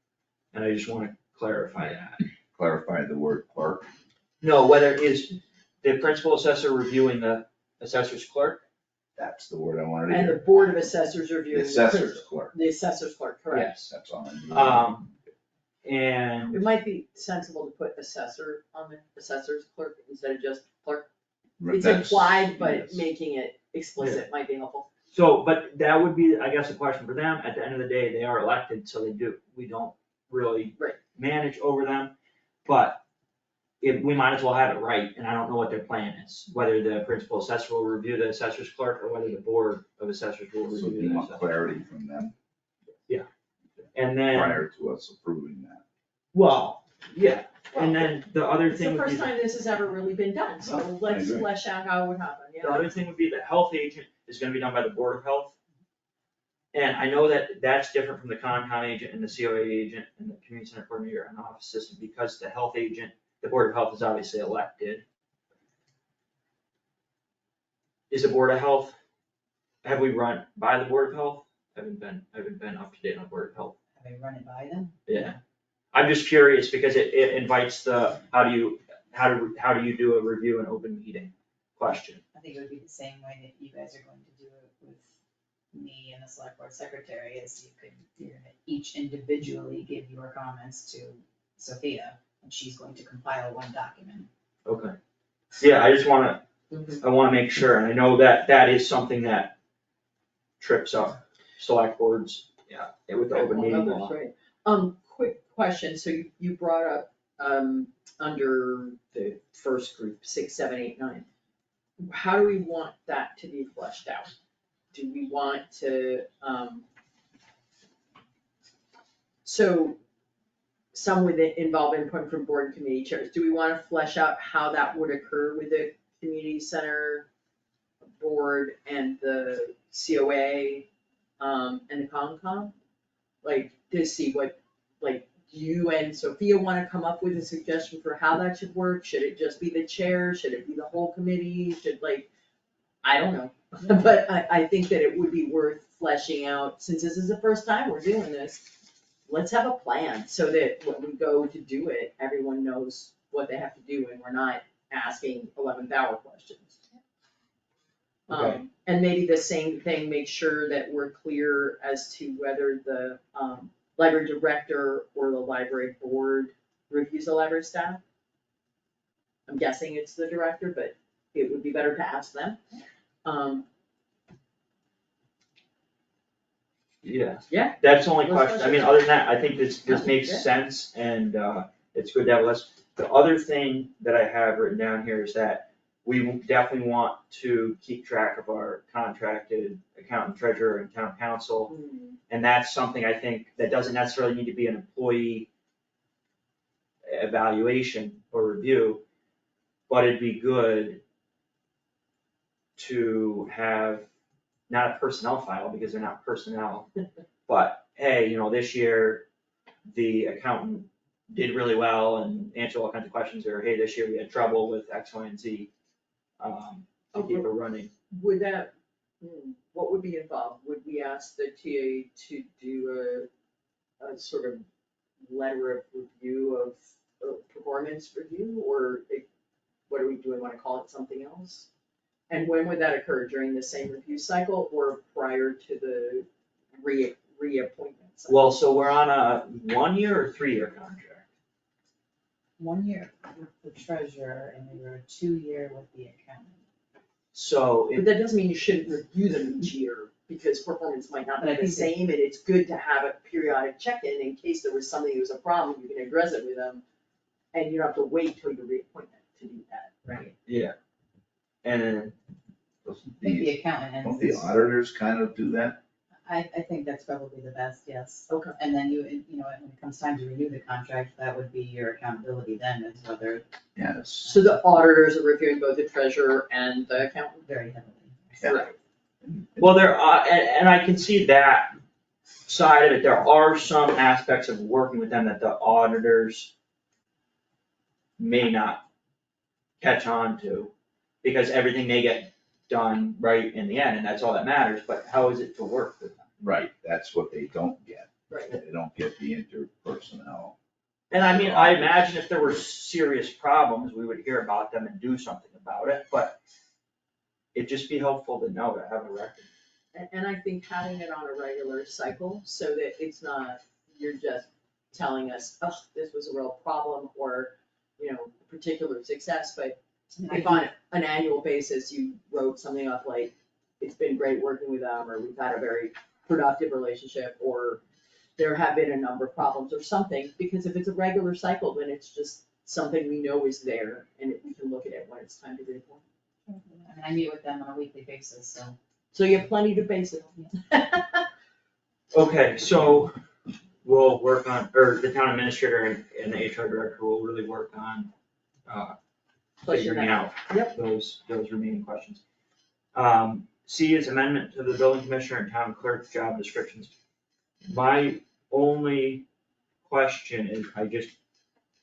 And I just wanna clarify that. Clarify the word clerk. No, whether is the principal assessor reviewing the assessor's clerk? That's the word I wanted to and the hear. board of assessors reviewing. The assessor's clerk. The assessor's clerk, correct. Yes. That's all I need. And It might be sensible to put assessor on the assessor's clerk instead of just clerk. It's That's- implied, but yes. making it explicit might be helpful. so, but that would be, I guess, a question for them. At the end of the day, they are elected, so we don't really Right. manage over them. But we might as well have it right, and I don't know what their plan is, whether the principal assessor will review the assessor's clerk or whether the board of assessors will So review you the want assessor. clarity from them And then, prior to us approving that. well, yeah, and then the other It's the thing would be. first time this has ever really been done, so I let's agree. flesh out how it would happen, The yeah. other thing would be the health agent is gonna be done by the Board of Health. And I know that that's different from the Concom agent and the COA agent and the community center coordinator and office system, because the health agent, the Board of Health is obviously elected. Is the Board of Health, have we run by the Board of Health? I haven't been up to date on Board of Health. Have I run it by them? Yeah. I'm just curious because it invites the, how do you do a review and open meeting question? I think it would be the same way that you guys are going to do it with me and the select board secretary, is you're gonna each individually give your comments to Sophia, and she's going to compile one document. Okay. Yeah, I just wanna make sure, and I know that that is something that trips up select boards, with the open meeting law. Right. Quick question, so you brought up, under the first group, 6, 7, 8, 9. How do we want that to be fleshed out? Do we want to, so some would involve input from board and committee chairs. Do we wanna flesh out how that would occur with the community center board and the COA, and the Concom? Like, to see what, like, you and Sophia wanna come up with a suggestion for how that should work? Should it just be the chair? Should it be the whole committee? Should, like, I don't know. But I think that it would be worth fleshing out, since this is the first time we're doing this, let's have a plan so that when we go to do it, everyone knows what they have to do and we're not asking 11th hour questions. Okay. And maybe the same thing, make sure that we're clear as to whether the, library director or the library board reviews the library staff. I'm guessing it's the director, but it would be better to ask them. Yeah. That's the only Let's question, I flesh mean, it out. other than that, I think this makes Yeah. sense, and, it's good to have a list. The other thing that I have written down here is that we definitely want to keep track of our contracted accountant, treasurer, and town council. And that's something I think that doesn't necessarily need to be an employee evaluation or review, but it'd be good to have, not a personnel file, because they're not personnel, but hey, this year, the accountant did really well and answered all kinds of questions, or hey, this year we had trouble with X, Y, and Z, to keep it running. Would that, what would be involved? Would we ask the TA to do a sort of letter of review of performance review, or what do we wanna call it something else? And when would that occur, during the same review cycle or prior to the reappointment cycle? Well, so we're on a 1-year or 3-year contract? 1 year with the treasurer, and we were a 2-year with the accountant. So But that doesn't mean you shouldn't review them each year, because performance might not But I be the think that- same, and it's good to have a periodic check-in in case there was something that was a problem, you can address it with them. And you don't have to wait till your reappointment to do that, right? Yeah. And Doesn't I think the, the accountant don't and the auditors kind of do that? I think that's probably the best, yes. Okay. And then you know, when it comes time to renew the contract, that would be your accountability then, is whether Yes. So the auditors are reviewing both the treasurer and the accountant? very heavily. Yeah. Right. Well, there are, and I can see that side of it, there are some aspects of working with them that the auditors may not catch on to, because everything may get done right in the end, and that's all that matters, but how is it to work with them? Right, that's what they don't get. Right. They don't get the interpersonnel. And I mean, I imagine if there were serious problems, we would hear about them and do something about it, but it'd just be helpful to know, to have a record. And I think having it on a regular cycle, so that it's not, you're just telling us, oh, this was a real problem, or, you know, particular success, but if on an annual basis, you wrote something up like, it's been great working with them, or we've had a very productive relationship, or there have been a number of problems or something, because if it's a regular cycle, then it's just something we know is there, and we can look at it when it's time to report. I mean, I meet with them on a weekly basis, so. So you have plenty to base it on. Okay, so we'll work on, or the town administrator and the HR director will really work on, figuring out Yep. those remaining questions. C is amendment to the building commissioner and town clerk job descriptions. My only question is, I just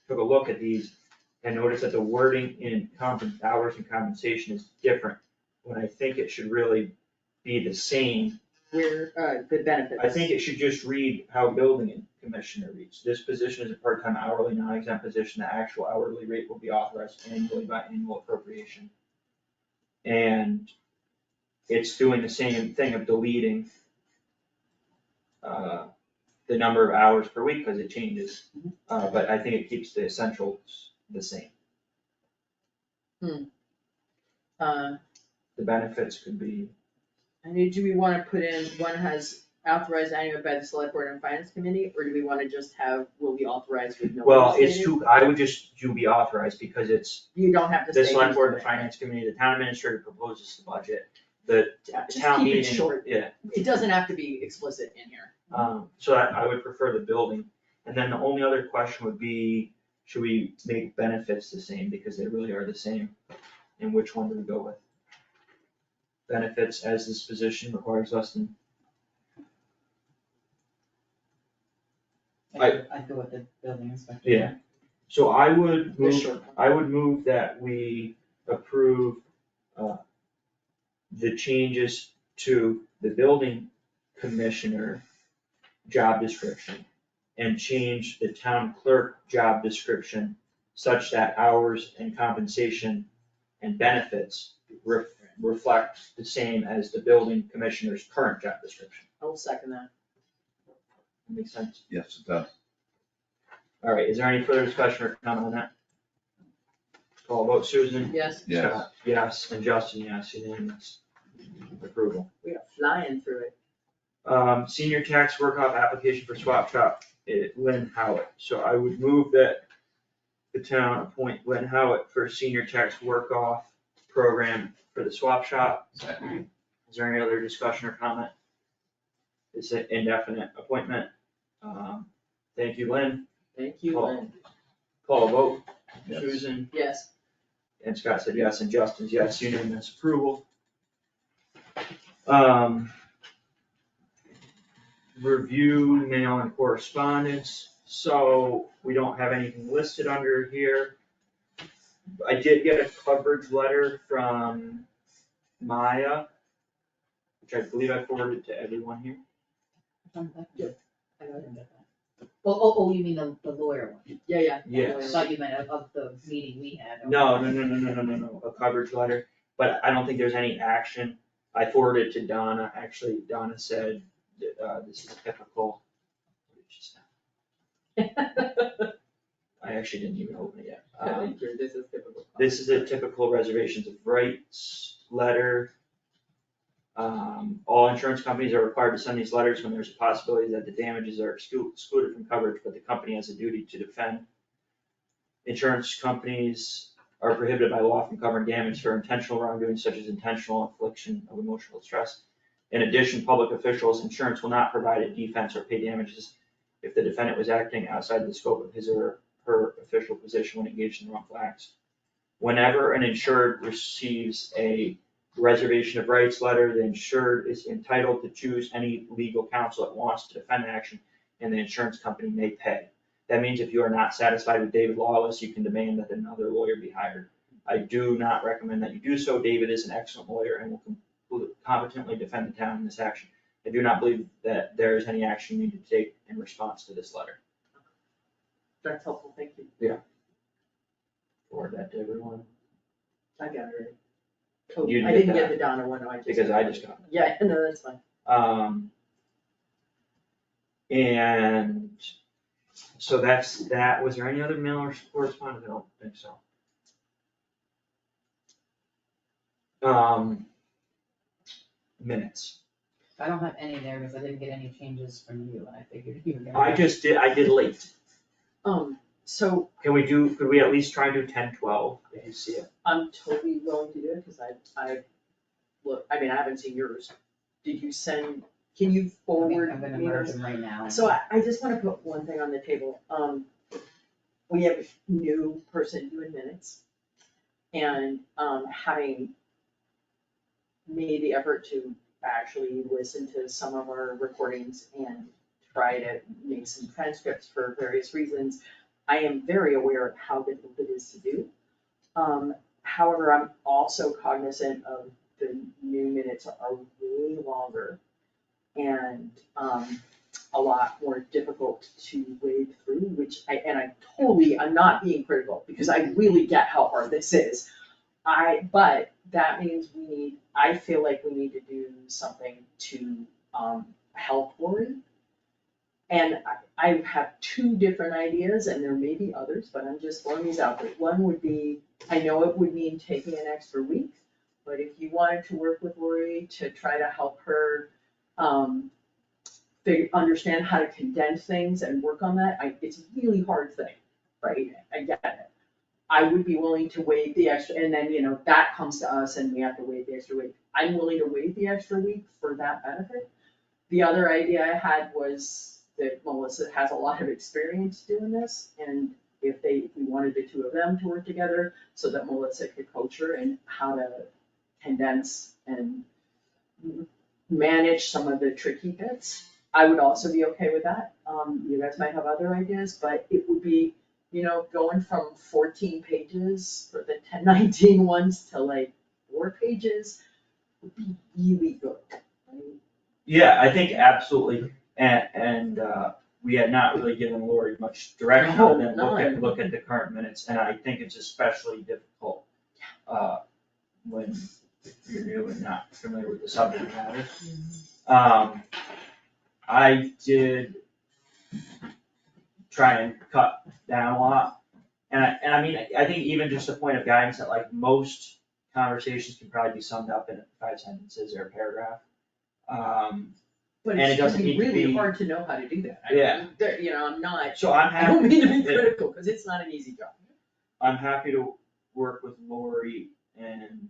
took a look at these and noticed that the wording in hours and compensation is different, when I think it should really be the same. Where, the benefits. I think it should just read how building commissioner reads. This position is a part-time hourly non-exempt position. The actual hourly rate will be authorized annually by annual appropriation. And it's doing the same thing of deleting the number of hours per week, because it changes. But I think it keeps the essentials the same. The benefits could be, And do we wanna put in, one has authorized annually by the select board and finance committee, or do we wanna just have, will be authorized with no? well, it's stated? too, I would just do be authorized, because it's You don't have to the say. select who's board, the doing it. finance committee, the town administrator proposes the budget, the Just town keep it meeting, short. yeah. It doesn't have to be explicit in here. So I would prefer the building, and then the only other question would be, should we make benefits the same, because they really are the same, and which one do we go with? Benefits as this position requires less than, I'd go with the building inspector. yeah, so I would The move, short one. I would move that we approve, the changes to the building commissioner job description, and change the town clerk job description such that hours and compensation and benefits reflect the same as the building commissioner's current job description. I will second that. Makes sense? Yes, it does. All right, is there any further discussion or comment on that? Call vote, Susan? Yes, Yes. Scott, yes, and Justin, yes, unanimous approval. we are flying through it. Senior tax work-off application for swap shop, Lin Howitt. So I would move that the town appoint Lin Howitt for senior tax work-off program for the swap shop. Second. Is there any other discussion or comment? It's an indefinite appointment. Thank you, Lynn. Thank you, Call- Lynn. Call a vote. Yes. Susan Yes, and Scott said yes, and Justin's yes, unanimous approval. Review mail and correspondence, so we don't have anything listed under here. I did get a coverage letter from Maya, which I believe I forwarded to everyone here. I didn't get that. Oh, you mean the lawyer one? yeah. Yes. I thought you meant of the meeting we had. No, a coverage letter, but I don't think there's any action. I forwarded it to Donna, actually, Donna said, this is typical. I actually didn't even open it yet. Thank you, this is typical. This is a typical reservations of rights letter. All insurance companies are required to send these letters when there's a possibility that the damages are excluded from coverage, but the company has a duty to defend. Insurance companies are prohibited by law from covering damage for intentional wrongdoing such as intentional infliction of emotional distress. In addition, public officials' insurance will not provide a defense or pay damages if the defendant was acting outside the scope of his or her official position when engaged in wrongful acts. Whenever an insured receives a reservation of rights letter, the insured is entitled to choose any legal counsel it wants to defend the action, and the insurance company may pay. That means if you are not satisfied with David Lawless, you can demand that another lawyer be hired. I do not recommend that you do so. David is an excellent lawyer and will competently defend the town in this action. I do not believe that there is any action you need to take in response to this letter. That's helpful, thank you. Forward that to everyone, I got it right. You Oh, didn't I get didn't that. get the Donna one, no, I just. because I just got it. Yeah, no, that's fine. And so that's that. Was there any other mail or correspondence? I don't think so. Minutes. I don't have any there because I didn't get any changes from you, and I figured you were gonna. I did late. So Could we at least try and do 10-12 if you see it? I'm totally willing to do it, cause look, I mean, I haven't seen yours. Did you send, can you forward I'm gonna me merge those? them right now. So I just wanna put one thing on the table. We have a new person doing minutes. And, having made the effort to actually listen to some of our recordings and try to make some transcripts for various reasons, I am very aware of how difficult it is to do. However, I'm also cognizant of the new minutes are way longer and, a lot more difficult to wade through, which I'm not being critical, because I really get how hard this is. But that means I feel like we need to do something to, help Lori. And I have two different ideas, and there may be others, but I'm just throwing these out there. One would be, I know it would mean taking an extra week, but if you wanted to work with Lori to try to help her, understand how to condense things and work on that, it's a really hard thing, right? I get it. I would be willing to waive the extra, and then, that comes to us and we have to waive the extra week. I'm willing to waive the extra week for that benefit. The other idea I had was that Melissa has a lot of experience doing this, and if we wanted the two of them to work together so that Melissa could coach her in how to condense and manage some of the tricky bits, I would also be okay with that. You guys might have other ideas, but it would be, going from 14 pages for the 1019 ones to like 4 pages would be really good. Right? Yeah, I think absolutely, and we had not really given Lori much direction other than look at the current minutes, and I think it's especially difficult when you're new and not familiar with the subject matter. I did try and cut down a lot, and I mean, I think even just a point of guidance that like most conversations can probably be summed up in 5 sentences or a paragraph. But And it it's doesn't gonna be need to really be- hard to know how to do that. Yeah. I'm not, So I'm I don't happy. mean to be Yeah. critical, cause it's not an easy job. I'm happy to work with Lori and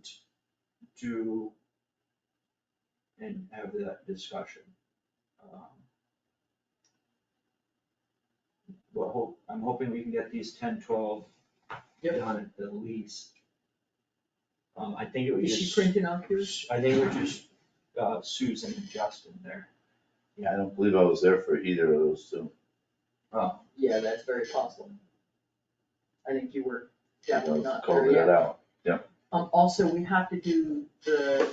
have that discussion. I'm hoping we can get these 10-12 done at the least. I think it was Is just. she printing off yours? I think it was just Susan and Justin there. Yeah, I don't believe I was there for either of those two. Oh, Yeah, that's very possible. I think you were definitely not there Called yet. that out. Also, we have to do the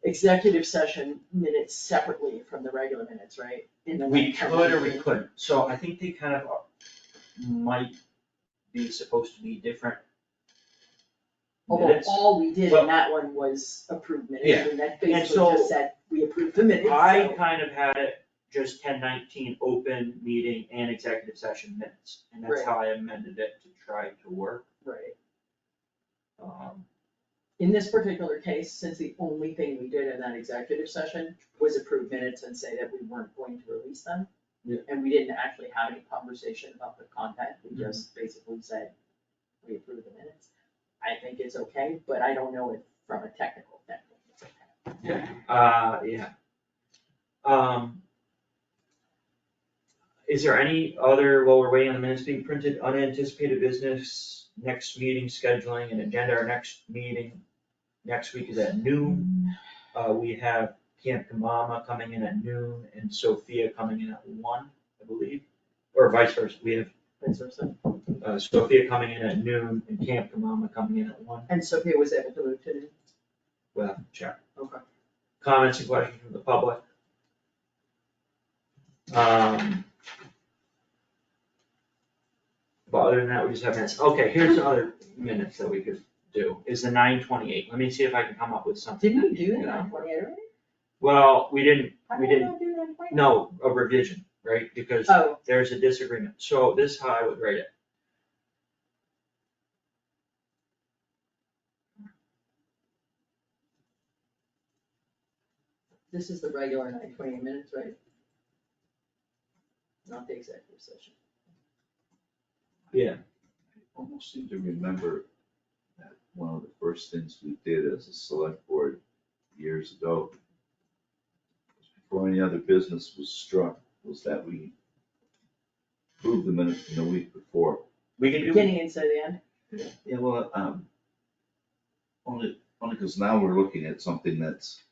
executive session minutes separately from the regular minutes, right? In the we next could or we meeting. couldn't, so I think they kind of might be supposed to be different Although minutes. all we did Well- in that one was approve minutes, Yeah. and that And basically so just said, we approved the minutes, I so. kind of had it just 10-19 open meeting and executive session minutes, and that's Right. how I amended it to try to work. Right. Um, In this particular case, since the only thing we did in that executive session was approve minutes and say that we weren't going to release them. Yeah. And we didn't actually have any conversation about the content, we just basically said, we approve the minutes. I think it's okay, but I don't know if from a technical standpoint it's okay. Yeah. Is there any other, while we're waiting on the minutes being printed, unanticipated business, next meeting scheduling and agenda? Our next meeting next week is at noon. We have Camp Kamama coming in at noon and Sophia coming in at 1, I believe, or vice versa. We have Vice versa. Sophia coming in at noon and Camp Kamama coming in at 1. And Sophia was able to move today? We'll have to check. Okay. Comments and questions from the public? But other than that, we just have minutes. Okay, here's the other minutes that we could do, is the 9/28. Let me see if I can come up with something. Didn't you do that on 28 already? Well, we didn't, How did I not do that on 28? no, a revision, right? Because Oh, there's a disagreement. So this is how I would write it. this is the regular 9/28 minutes, right? Not the executive session. Yeah. Almost seem to remember that one of the first things we did as a select board years ago, before any other business was struck, was that we approved the minutes from the week before. We can do, Beginning instead of the end? Yeah, well, only because now we're looking at something that's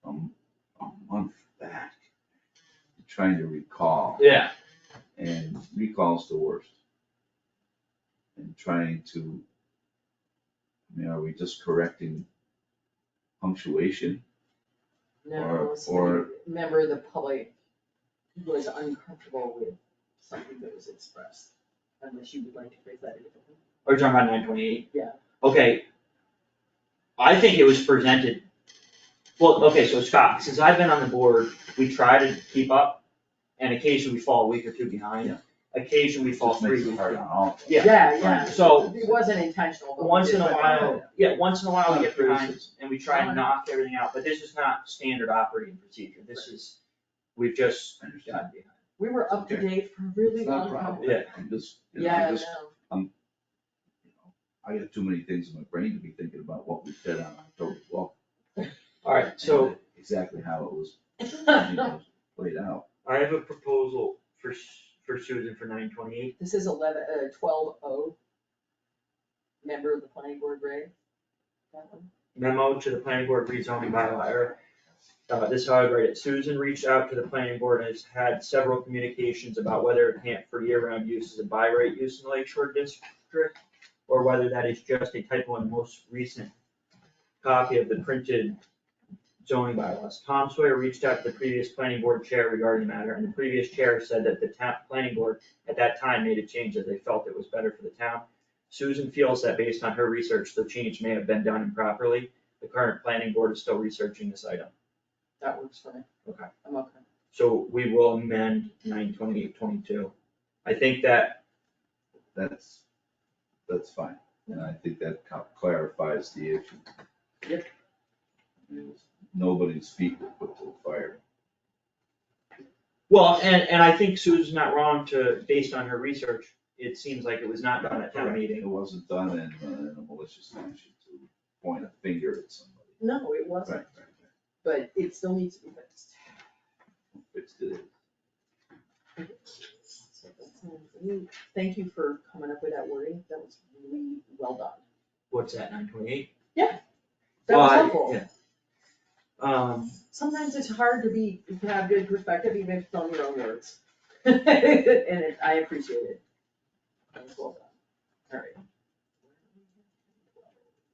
a month back, trying to recall, yeah, and recall's the worst. And trying to, are we just correcting punctuation? No, Or- somebody, member of the public was uncomfortable with something that was expressed, unless you would like to phrase that a different way. are you talking about 9/28? Yeah. Okay. I think it was presented, well, okay, so Scott, since I've been on the board, we try to keep up, and occasionally we fall a week or two behind. Yeah. Occasionally we fall Just 3 makes it weeks hard behind. on all of us. Yeah. So- It wasn't intentional, but we Once did in a try to while, do it. yeah, once in a while we Not get behind criticism. and we try and knock everything out, but this is not standard operating procedure. This is, we've just I understand. gotten behind. We were up to Okay. date for a really It's not a long time. problem. Yeah. I'm just, Yeah, I I'm just, know. I got too many things in my brain to be thinking about what we said on October 12th. All right, so and exactly how it was played out. I have a proposal for Susan for 9/28. This is 12:0. Member of the planning board, Ray. That one. Memo to the planning board rezoning bylaw error. This is how I write it. Susan reached out to the planning board and has had several communications about whether a camp for year-round use is a by right use in the Lake Shore District, or whether that is just a typo in the most recent copy of the printed zoning bylaws. Tom Sawyer reached out to the previous planning board chair regarding the matter, and the previous chair said that the town planning board at that time made a change as they felt it was better for the town. Susan feels that based on her research, the change may have been done improperly. The current planning board is still researching this item. That works for me. Okay. I'm okay. So we will amend 9/28/22. I think that, That's fine, and I think that clarifies the issue. Yep. Nobody's feet were put to the fire. well, and I think Susan's not wrong to, based on her research, it seems like it was not done at town It meeting. wasn't done in a malicious fashion to point a finger at somebody. No, it wasn't, Right. but it still needs to be fixed. Fixed it. So that sounds good. Thank you for coming up with that wording. That was really well done. What's that, 9/28? That was helpful. Yeah. Sometimes it's hard to have good perspective, even if it's on your own words. And I appreciate it. That was well done. All right.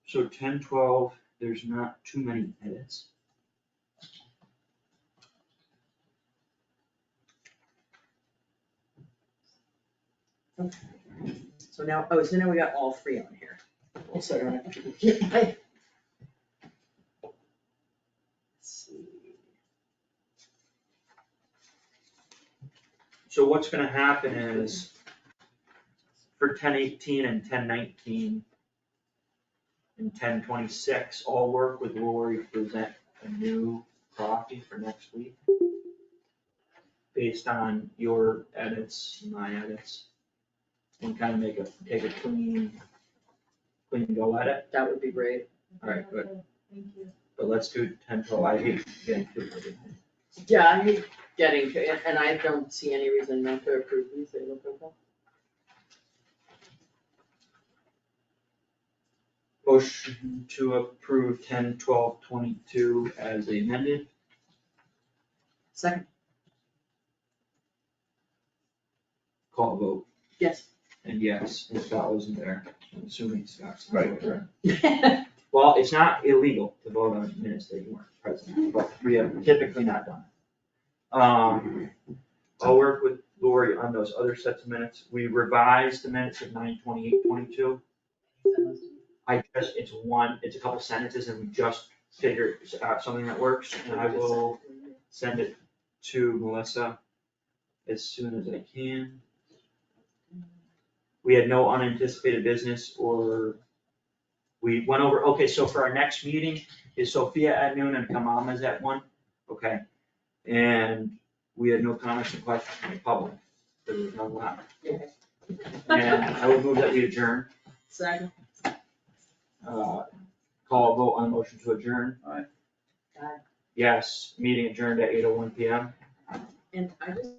So 10/12, there's not too many edits. Okay. So now we got all three on here. Also, I don't have to get my. Let's see. So what's gonna happen is, for 10/18 and 10/19 and 10/26, I'll work with Lori to present a new copy for next week, based on your edits, my edits. and kind of take a clean go at it. That would be great. Alright, good. Thank you. But let's do 10-12. I hate getting too early. Yeah, I hate getting to it, and I don't see any reason not to approve these, they look okay. Motion to approve 10-12-22 as amended. Second, Call a vote. yes. And yes, and Scott wasn't there. I'm assuming Scott's. Right. Well, it's not illegal to vote on minutes that you weren't present, but we have typically not done it. I'll work with Lori on those other sets of minutes. We revised the minutes of 9/28/22. It's a couple sentences and we just figured out something that works, and I will send it to Melissa as soon as I can. We had no unanticipated business, or we went over, okay, so for our next meeting, is Sophia at noon and Kamama's at 1? Okay, and we had no comments and questions from the public, there was no left. And I will move that we adjourn. Second. Call a vote on the motion to adjourn. Aye. Aye. Yes, meeting adjourned at 8:01 PM. And I just